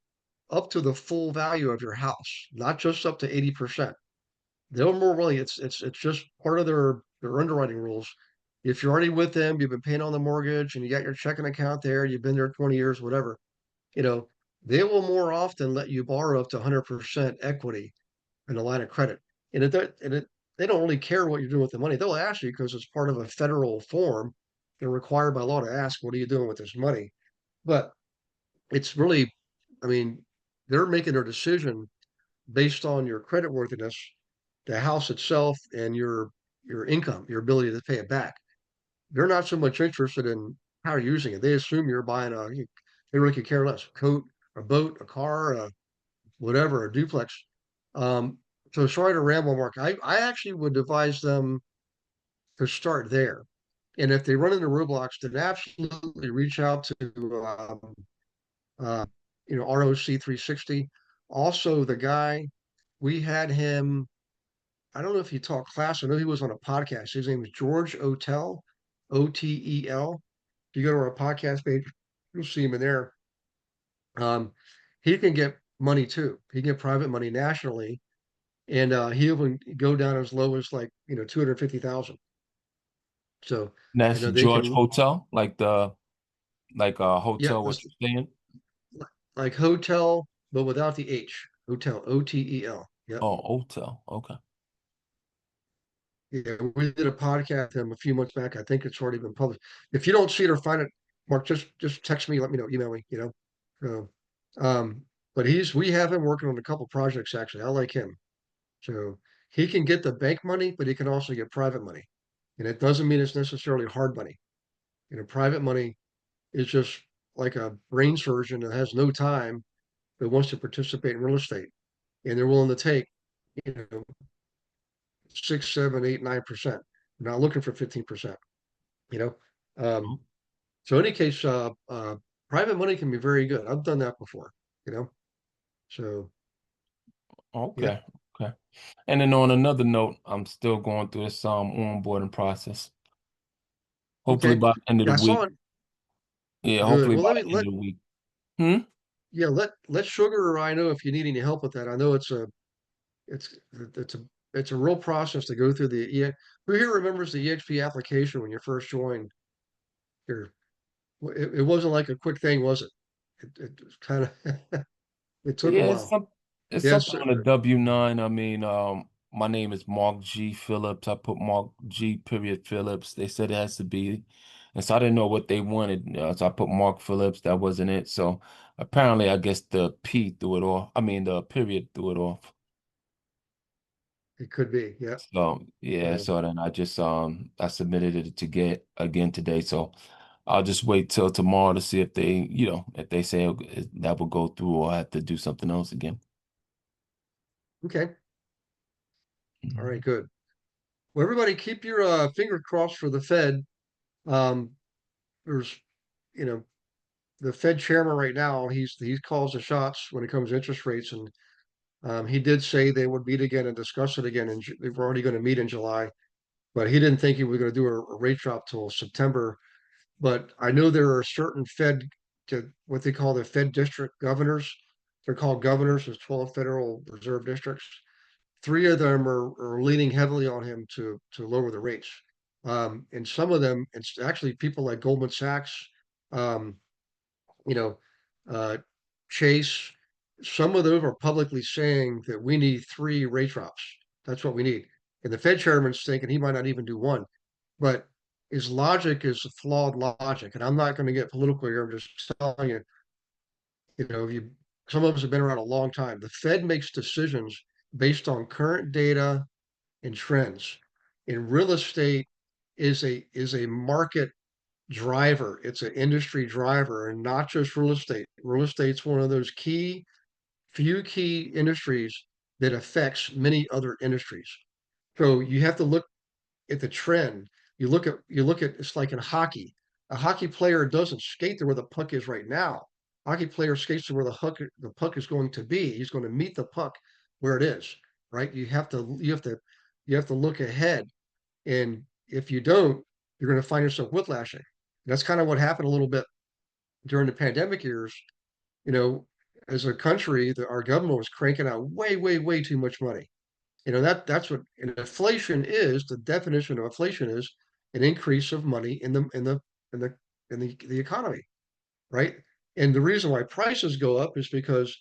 up to the full value of your house, not just up to 80%. They're more really, it's just part of their underwriting rules. If you're already with them, you've been paying on the mortgage and you got your checking account there, you've been there 20 years, whatever, you know, they will more often let you borrow up to 100% equity in a line of credit. They don't really care what you're doing with the money. They'll ask you because it's part of a federal form. They're required by law to ask, what are you doing with this money? But it's really, I mean, they're making their decision based on your credit worthiness, the house itself, and your income, your ability to pay it back. They're not so much interested in how you're using it. They assume you're buying they really could care less, a coat, a boat, a car, whatever, a duplex. Um, so sorry to ramble, Mark. I actually would advise them to start there. And if they run into roadblocks, then absolutely reach out to uh, ROC 360. Also, the guy, we had him. I don't know if he taught class. I know he was on a podcast. His name is George Otel, Otel. If you go to our podcast page, you'll see him in there. Um, he can get money too. He can get private money nationally, and he'll even go down as low as like 250,000. So And that's they George can, Hotel, like a yeah, hotel, what that's you're saying? like hotel, but without the H. Hotel, Otel. Yep. Oh, hotel. Okay. Yeah, we did a podcast with him a few months back. I think it's already been published. If you don't see it or find it, Mark, just text me, let me know, email me, So, but we have him working on a couple projects actually. I like him. So he can get the bank money, but he can also get private money. And it doesn't mean it's necessarily hard money. Private money is just like a brain surgeon that has no time but wants to participate in real estate. And they're willing to take, you know, 6, 7, 8, 9%. They're not looking for 15%, you know. Um, Oh, so in any case, private money can be very good. I've done that before, you know. So yeah. okay. Okay. And then on another note, I'm still going through this onboarding process. Hopefully Okay. by the end of the Yeah, I saw week. it. Yeah, Good. hopefully Well, by the end of the week. Hmm? let Sugar or I know if you need any help with that. I know it's it's a it's a real process to go through the who here remembers the EXP application when you first joined here? It wasn't like a quick thing, was it? It was kind of it took a Yeah, while. it's Yes, something on a W-9. I mean, my name is Mark G. Phillips. I put Mark G. period Phillips. They said it has to be. And so I didn't know what they wanted. So I put Mark Phillips. That wasn't it. So apparently, I guess the P threw it off. I mean, the period threw it off. it could be. Yeah. So yeah, So so then I submitted it to get again today. So I'll just wait till tomorrow to see if if they say that will go through or I have to do something else again. okay. All right. Mhm. Good. Well, everybody, keep your finger crossed for the Fed. Um, there's, you know, the Fed chairman right now. He calls the shots when it comes to interest rates, and he did say they would meet again and discuss it again. And they were already going to meet in July, but he didn't think he was going to do a rate drop till September. But I know there are certain what they call the Fed district governors. They're called governors. There's 12 Federal Reserve districts. Three of them are leaning heavily on him to lower the rates. And some of them, it's actually people like Goldman Sachs, um, you know, uh, Chase. Some of them are publicly saying that we need three rate drops. That's what we need. And the Fed chairman's thinking he might not even do one. But his logic is flawed logic. And I'm not going to get political here. I'm just telling you, you some of us have been around a long time. The Fed makes decisions based on current data and trends. In real estate is a market driver. It's an industry driver and not just real estate. Real estate's one of those few key industries that affects many other industries. So you have to look at the trend. You look at it's like in hockey. A hockey player doesn't skate to where the puck is right now. Hockey player skates to where the puck is going to be. He's going to meet the puck where it is, right? You have to look ahead. And if you don't, you're going to find yourself whiplashing. That's kind of what happened a little bit during the pandemic years. You know, as a country, our government was cranking out way, way, way too much money. That's what inflation is. The definition of inflation is an increase of money in the economy, right? And the reason why prices go up is because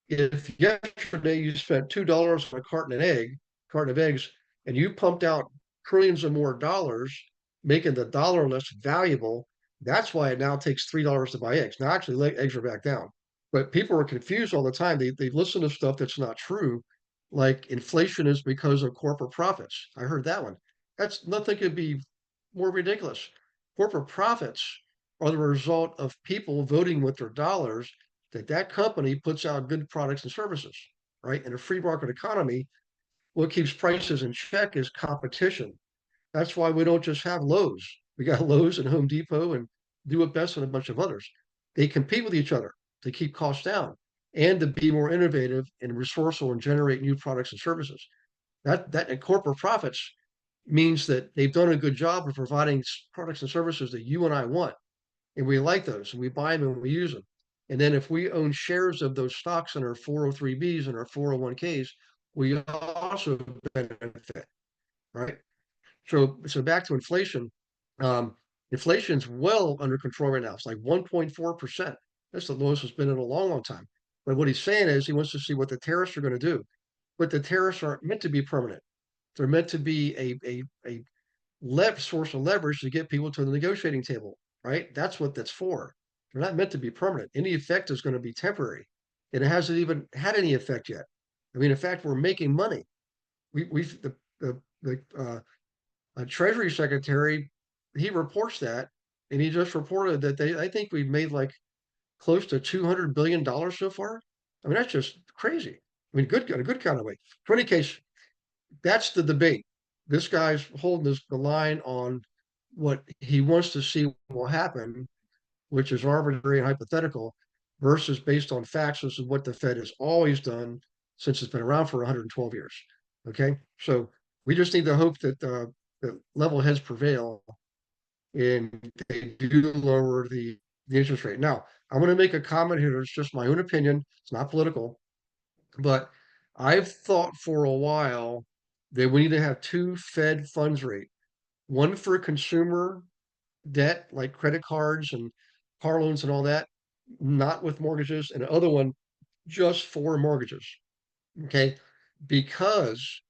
if yesterday you spent $2 on a carton of eggs, and you pumped out trillions of more dollars, making the dollar less valuable, that's why it now takes $3 to buy eggs. Now, actually, eggs are back down, but people are confused all the time. They listen to stuff that's not true, like inflation is because of corporate profits. I heard that one. That's nothing could be more ridiculous. Corporate profits are the result of people voting with their dollars that company puts out good products and services, right? In a free market economy, what keeps prices in check is competition. That's why we don't just have Lowe's. We got Lowe's and Home Depot and Do It Best and a bunch of others. They compete with each other to keep costs down and to be more innovative and resourceful and generate new products and services. That and corporate profits means that they've done a good job of providing products and services that you and I want, and we like those, and we buy them and we use them. And then if we own shares of those stocks in our 403Bs and our 401Ks, we also benefit, right? So back to inflation. Inflation's well under control right now. It's like 1.4%. That's the lowest it's been in a long, long time. But what he's saying is he wants to see what the tariffs are going to do. But the tariffs aren't meant to be permanent. They're meant to be a source of leverage to get people to the negotiating table, right? That's what that's for. They're not meant to be permanent. Any effect is going to be temporary. And it hasn't even had any effect yet. I mean, in fact, we're making money. We've the Treasury Secretary, he reports that, and he just reported that I think we've made like close to $200 billion so far. I mean, that's just crazy. I mean, good in a good kind of way. For any case, that's the debate. This guy's holding the line on what he wants to see will happen, which is arbitrary and hypothetical, versus based on facts. This is what the Fed has always done since it's been around for 112 years. Okay, so we just need to hope that the level heads prevail and they do lower the interest rate. Now, I'm going to make a comment here. It's just my own opinion. It's not political, but I've thought for a while that we need to have two Fed funds rate, one for consumer debt like credit cards and car loans and all that, not with mortgages, and the other one just for mortgages. Okay, because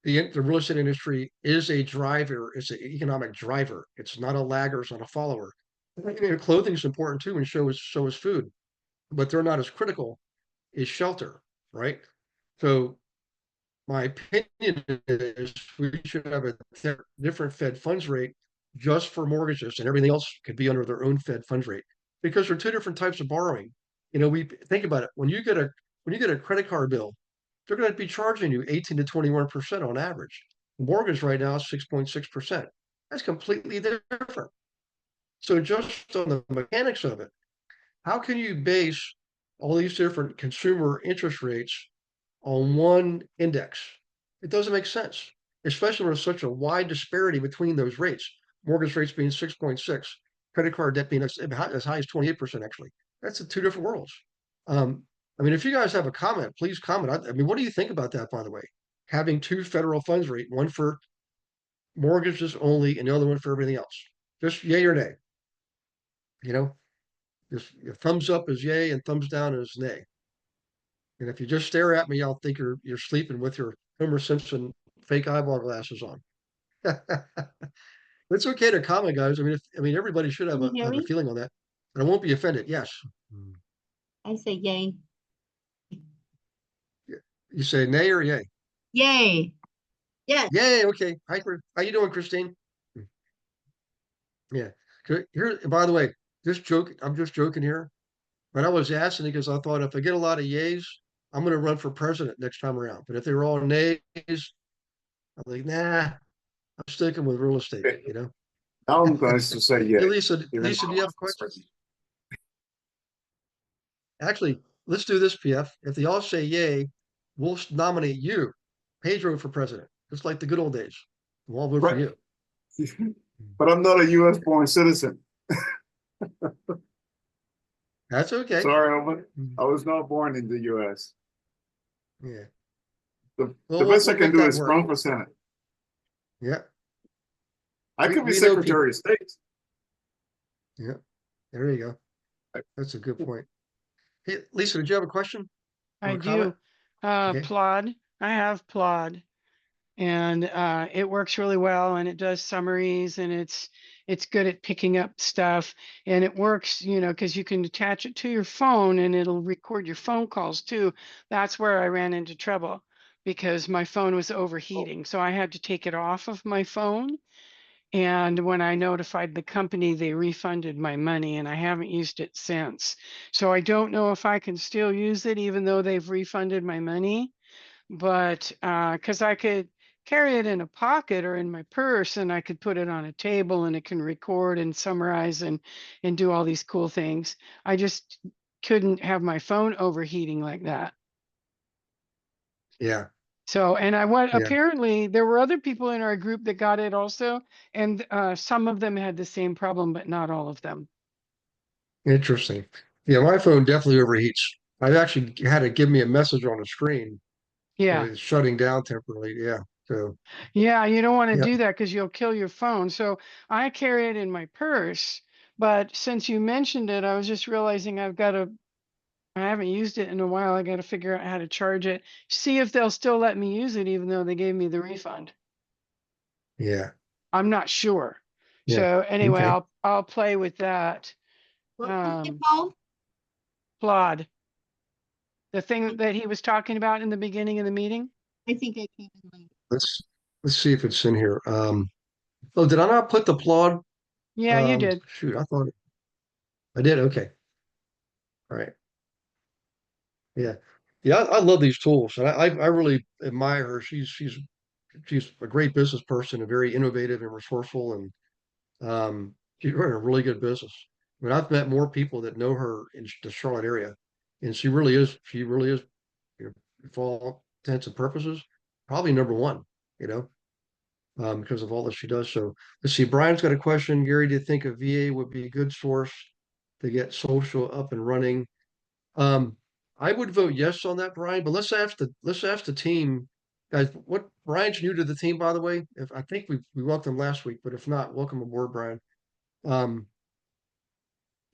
the real estate industry is a driver. It's an economic driver. It's not a lagger. It's not a follower. Clothing is important too, and so is food, but they're not as critical as shelter, right? So my opinion is we should have a different Fed funds rate just for mortgages, and everything else could be under their own Fed funds rate because they're two different types of borrowing. We think about it when you get a credit card bill, they're going to be charging you 18 to 21% on average. Mortgage right now is 6.6%. That's completely different. So just on the mechanics of it, how can you base all these different consumer interest rates on one index? It doesn't make sense, especially when there's such a wide disparity between those rates. Mortgage rates being 6.6, credit card debt being as high as 28%, actually. That's the two different worlds. I mean, if you guys have a comment, please comment. I mean, what do you think about that, by the way? Having two federal funds rate, one for mortgages only and the other one for everything else. Just yay or nay. Just your thumbs up is yay and thumbs down is nay. And if you just stare at me, I'll think you're sleeping with your Homer Simpson fake eyeball glasses on. It's okay to comment, guys. I mean, everybody should have Can you hear have a me? feeling on that, and I won't be offended. Yes, I say yay. you say nay or yay? Yay. Yes. Yay. Okay. Hi, how you doing, Christine? Yeah. Here, by the way, I'm just joking here, but I was asking because I thought if I get a lot of yays, I'm going to run for president next time around. But if they were all nays, I'm like, nah, I'm sticking with real estate. Now I'm going to say yeah. Hey, Lisa, do you have questions? Actually, let's do this, PF. If they all say yay, we'll nominate you, Pedro, for president, just like the good old days. We'll all vote for Right. you. But I'm not a U.S. born citizen. That's okay. Sorry, I was not born in the U.S. Yeah. The Well, best I we'll can make do that is work. run for Senate. Yeah. I could be we know Secretary of State. Yeah. There you go. That's a good point. Hey, Lisa, did you have a question? Or I a comment? do. Okay. Plod. I have Plod, and it works really well, and it does summaries, and it's good at picking up stuff, and it works, because you can attach it to your phone, and it'll record your phone calls too. That's where I ran into trouble because my phone was overheating, so I had to take it off of my phone. And when I notified the company, they refunded my money, and I haven't used it since. So I don't know if I can still use it even though they've refunded my money. But because I could carry it in a pocket or in my purse, and I could put it on a table, and it can record and summarize and do all these cool things. I just couldn't have my phone overheating like that. Yeah. So, and Yeah. apparently there were other people in our group that got it also, and some of them had the same problem, but not all of them. Interesting. Yeah, my phone definitely overheats. I've actually had it give me a message on the screen that Yeah. it's shutting down temporarily. Yeah. So, Yeah, you don't want to yeah. do that because you'll kill your phone. So I carry it in my purse, but since you mentioned it, I was just realizing I haven't used it in a while. I got to figure out how to charge it, see if they'll still let me use it, even though they gave me the refund. Yeah. I'm not sure. Yeah. So anyway, Okay. I'll play with that. What was it Um, called? Plod. The thing that he was talking about in the beginning of the meeting? I think I came in late. Let's let's see if it's in here. Oh, did I not put the plot? Yeah, you did. Shoot, I thought I did. Okay. All right. Yeah. Yeah, I love these tools. And I really admire her. She's a great business person and very innovative and resourceful, and she's running a really good business. I mean, I've met more people that know her in the Charlotte area, and she really is, you know, for all intents and purposes, probably number one, you know, because of all that she does. So let's see, Brian's got a question. Gary, do you think a VA would be a good source to get social up and running? Um, I would vote yes on that, Brian, but let's ask the team. Guys, what Brian's new to the team, by the way. If I think we welcomed him last week, but if not, welcome aboard, Brian. Um,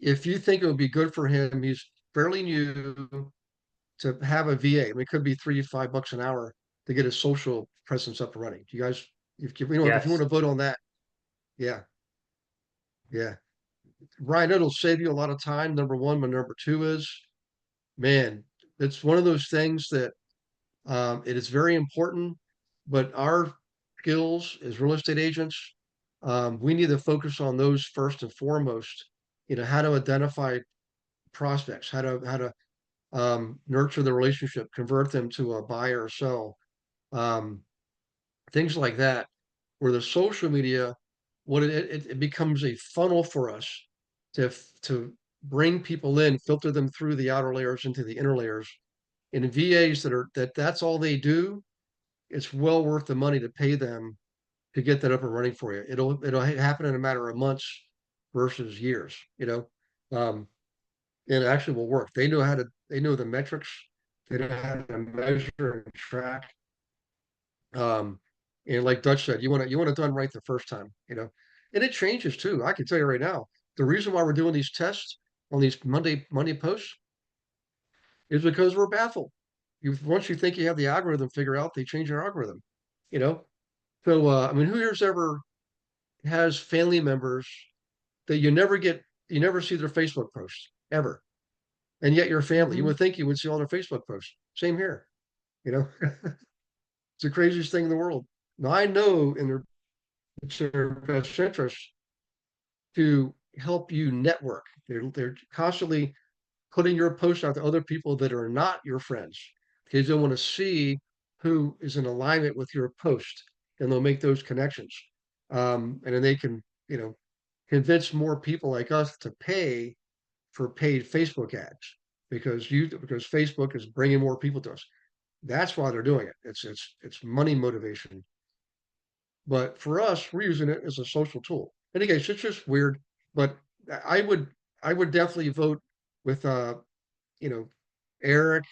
if you think it would be good for him, he's fairly new to have a VA. I mean, it could be $3 to $5 an hour to get his social presence up and running. Do you guys, if you know, if you want Yes. to vote on that, yeah, yeah. Brian, it'll save you a lot of time. Number one, but number two is, man, it's one of those things that it is very important, but our skills as real estate agents, we need to focus on those first and foremost. You know, how to identify prospects, how to nurture the relationship, convert them to a buy or sell, um, things like that. Where the social media, what it becomes a funnel for us to bring people in, filter them through the outer layers into the inner layers. And VAs that's all they do, it's well worth the money to pay them to get that up and running for you. It'll happen in a matter of months versus years, you know. And it actually will work. They know the metrics, they know how to measure and track. Um, and like Dutch said, you want it done right the first time, you know. And it changes too. I can tell you right now, the reason why we're doing these tests on these Monday posts is because we're baffled. Once you think you have the algorithm figured out, they change your algorithm, you know. So I mean, who here's ever has family members that you never see their Facebook posts ever, and yet your family, you Mhm. would think you would see all their Facebook posts. Same here, you know. It's the craziest thing in the world. Now I know it's their best interest to help you network. They're constantly putting your post out to other people that are not your friends because they want to see who is in alignment with your post, and they'll make those connections. And then they can, you know, convince more people like us to pay for paid Facebook ads because Facebook is bringing more people to us. That's why they're doing it. It's money motivation. But for us, we're using it as a social tool. And again, it's just weird. But I would I would definitely vote with you know, Eric,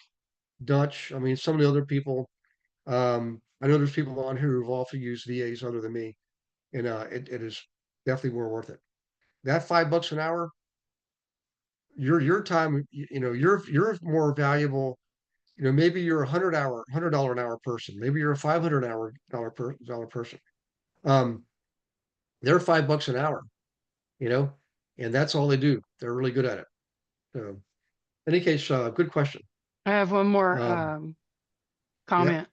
Dutch. I mean, some of the other people. I know there's people on here who've also used VAs other than me, and it is definitely more worth it. That $5 an hour, your time, you're more valuable. Maybe you're $100 an hour person. Maybe you're a $500 person. Um, they're $5 an hour, you know, and that's all they do. They're really good at it. So, in any case, good question. I have one more Yeah, comment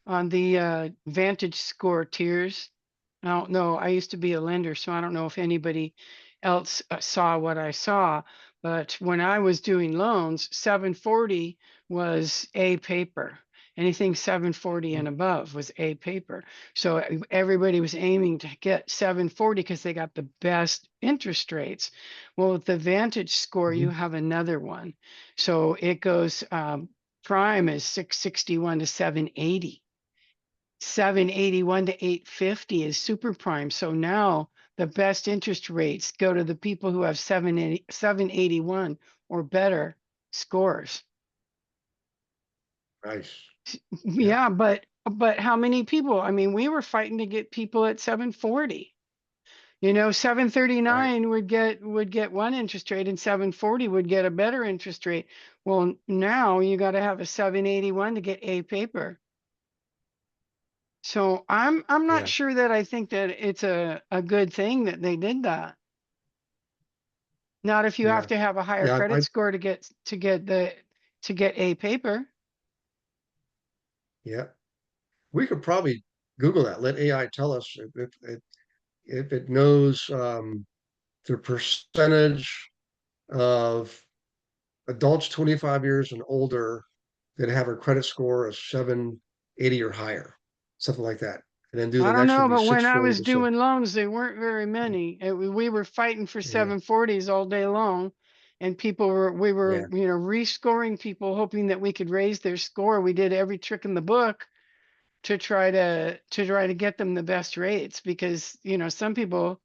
on the Vantage score tiers. I don't know. I used to be a lender, so I don't know if anybody else saw what I saw. But when I was doing loans, 740 was A paper. Anything 740 and above was A paper. So everybody was aiming to get 740 because they got the best interest rates. Well, with the Vantage score, you have another one. So it goes prime is 661 to 780. 781 to 850 is super prime. So now the best interest rates go to the people who have 781 or better scores. nice. Yeah, but how many people? I mean, we were fighting to get people at 740. 739 would get one interest rate and 740 would get a better interest rate. Well, now you got to have a 781 to get A paper. So I'm not Yeah, sure that I think that it's a good thing that they did that. Not if you have yeah, to have a higher yeah. credit score to get A paper. Yeah. We could probably Google that. Let AI tell us if it knows the percentage of adults 25 years and older that have a credit score of 780 or higher, something like that. And then do I the don't next know, would be but when I 640 was to 7. doing loans, they weren't very many. We were fighting for Yeah, 740s all day long, and we were yeah, rescoring people, hoping that we could raise their score. We did every trick in the book to try to get them the best rates because some people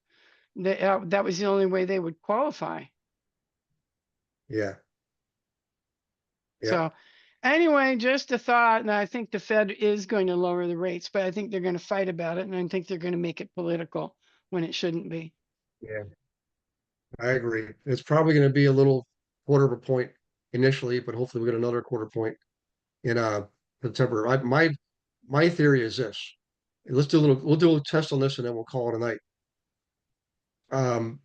that was the only way they would qualify. yeah, yeah, So anyway, just a thought, and I think the Fed is going to lower the rates, but I think they're going to fight about it, and I think they're going to make it political when it shouldn't be. yeah. I agree. It's probably going to be a little quarter of a point initially, but hopefully we get another quarter point in September. My theory is this. We'll do a little test on this and then we'll call it a night. Um,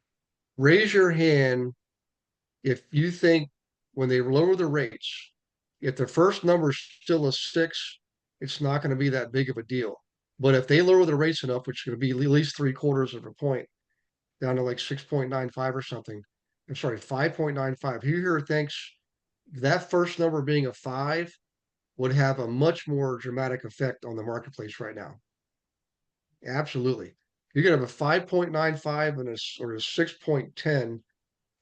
raise your hand if you think when they lower the rates, if the first number is still a 6, it's not going to be that big of a deal. But if they lower the rates enough, which is going to be at least 3/4 of a point, down to like 6.95 or something. I'm sorry, 5.95. Who here thinks that first number being a 5 would have a much more dramatic effect on the marketplace right now? Absolutely. You're going to have a 5.95 and a 6.10.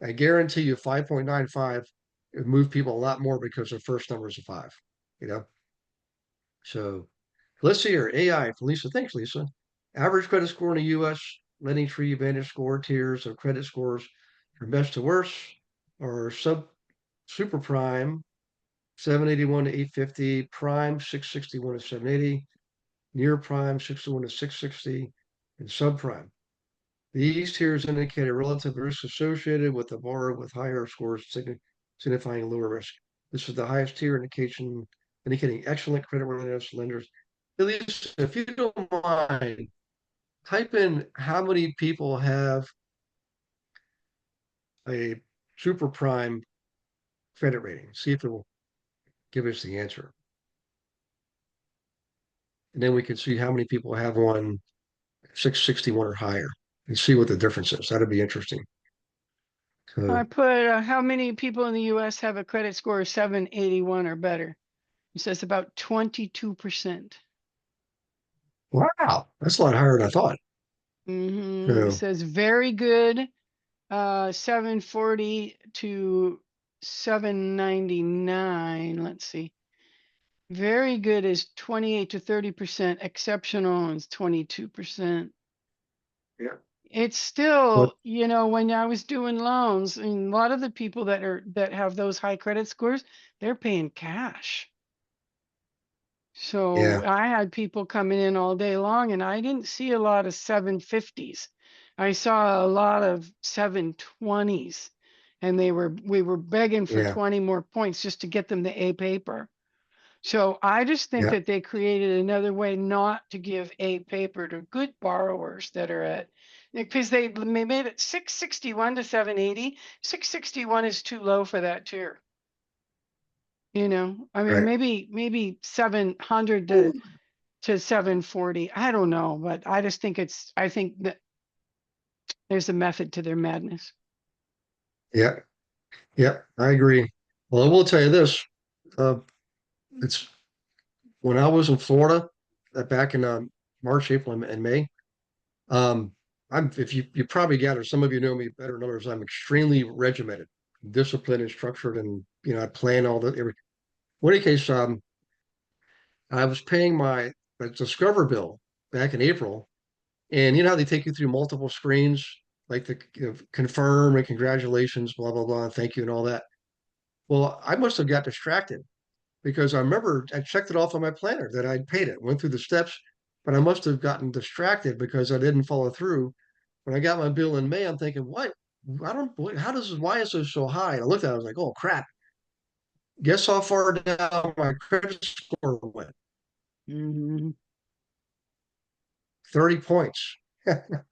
I guarantee you 5.95 would move people a lot more because the first number is a 5, you know? So let's see here. AI from Lisa. Thanks, Lisa. Average credit score in the US, lending tree, Vantage score, tiers of credit scores from best to worst or super prime, 781 to 850, prime 661 to 780, near prime 61 to 660, and subprime. These tiers indicate a relative risk associated with the borrower with higher scores signifying lower risk. This is the highest tier indicating excellent creditworthiness lenders. At least if you don't mind, type in how many people have a super prime credit rating. See if it will give us the answer. And then we can see how many people have one 661 or higher and see what the difference is. That'd be interesting. I So, put how many people in the U.S. have a credit score of 781 or better? It says about 22%. wow, that's a lot higher than I thought. It So, says very good, 740 to 799. Let's see. Very good is 28 to 30%. Exceptional is 22%. yeah, It's but still, when I was doing loans, and a lot of the people that have those high credit scores, they're paying cash. So yeah, I had people coming in all day long, and I didn't see a lot of 750s. I saw a lot of 720s. and we were begging for Yeah. 20 more points just to get them the A paper. So I just think Yeah. that they created another way not to give A paper to good borrowers that are at, because they made it 661 to 780. 661 is too low for that tier. You know, I mean, Right. maybe 700 to 740. I don't know, but I just think I think that there's a method to their madness. Yeah. Yeah. I agree. Well, I will tell you this. It's when I was in Florida back in March, April, and May. Um, if you probably gather, some of you know me better than others. I'm extremely regimented, disciplined, and structured, and I plan all the every. In any case, I was paying my Discover bill back in April, and you know how they take you through multiple screens, like the confirm and congratulations, blah blah blah, and thank you and all that. Well, I must have got distracted because I remember I checked it off on my planner that I'd paid it, went through the steps, but I must have gotten distracted because I didn't follow through. When I got my bill in May, I'm thinking, what? I don't, how does, why is this so high? And I looked at it, I was like, oh crap. Guess how far down my credit score went? Mhm. 30 points.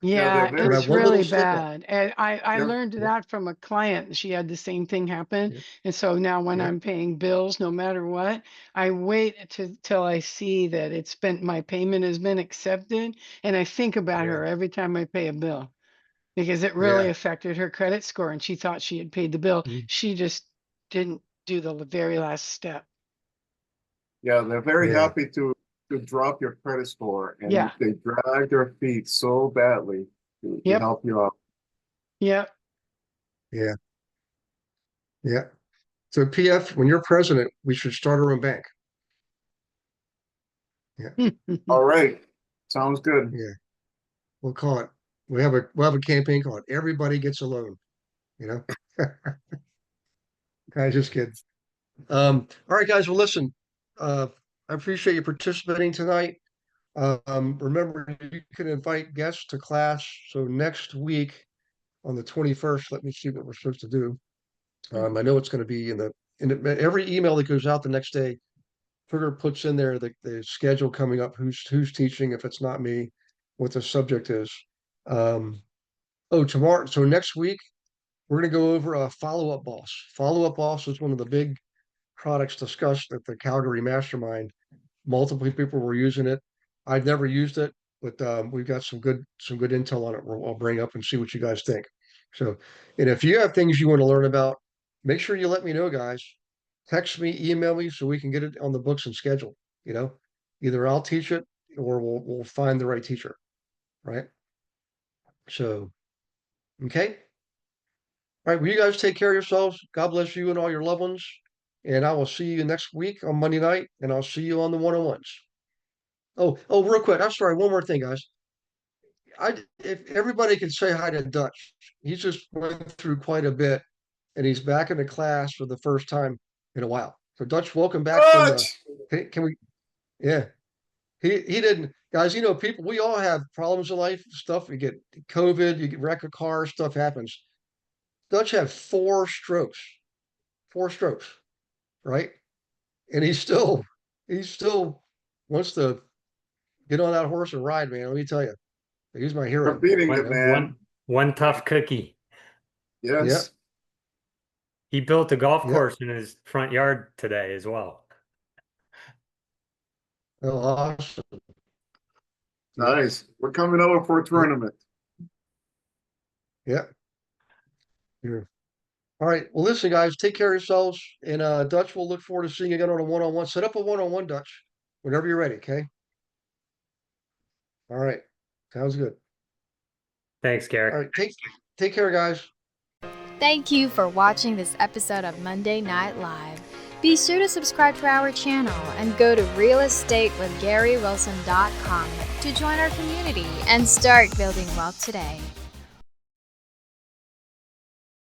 Yeah, they're For very it's that one little really slip up. bad. And I Yeah. learned Yeah. that from a client. She had the same thing happen. Yeah. And so now when Yeah. I'm paying bills, no matter what, I wait till I see that my payment has been accepted. And I think about Yeah. her every time I pay a bill because it really Yeah. affected her credit score. And she thought she had paid the bill. Mm. She just didn't do the very last step. Yeah, they're very Yeah. happy to drop your credit score, and Yeah. they drag their feet so badly to Yep. help you out. Yep. Yeah. Yeah. So PF, when you're president, we should start our own bank. Yeah. All right, sounds good. Yeah. We'll call it. We'll have a campaign called Everybody Gets a Loan. You know? I just kidding. All right, guys. Well, listen, I appreciate you participating tonight. Remember, you can invite guests to class. So next week on the 21st, let me see what we're supposed to do. I know it's going to be in every email that goes out the next day. Figure puts in there the schedule coming up, who's teaching, if it's not me, what the subject is. Tomorrow. So next week, we're going to go over a follow-up boss. Follow-up boss is one of the big products discussed at the Calgary Mastermind. Multiple people were using it. I've never used it, but we've got some good intel on it. I'll bring up and see what you guys think. So, and if you have things you want to learn about, make sure you let me know, guys. Text me, email me, so we can get it on the books and schedule. You know, either I'll teach it or we'll find the right teacher, right? So, okay. All right. Well, you guys take care of yourselves. God bless you and all your loved ones. And I will see you next week on Monday night, and I'll see you on the one-on-ones. Oh, real quick. I'm sorry. One more thing, guys. If everybody could say hi to Dutch, he's just went through quite a bit, and he's back in the class for the first time in a while. So Dutch, welcome back from the. Can we? Yeah, he didn't, guys. You know, people. We all have problems in life. Stuff. You get COVID. You get wreck a car. Stuff happens. Dutch had 4 strokes. 4 strokes, right? And he still wants to get on that horse and ride, man. Let me tell you, he's my You're hero. beating you it, know? man. One tough cookie. Yes. He built a golf Yep. course in his front yard today as well. Oh, awesome. Nice. We're coming over for a tournament. Yeah. Yeah. All right. Well, listen, guys, take care of yourselves. And Dutch, we'll look forward to seeing you again on a one-on-one. Set up a one-on-one, Dutch, whenever you're ready. Okay. All right. Sounds good. Thanks, Gary. All right. Take care, guys. Thank you for watching this episode of Monday Night Live. Be sure to subscribe to our channel and go to realestatewithgarywilson.com to join our community and start building wealth today.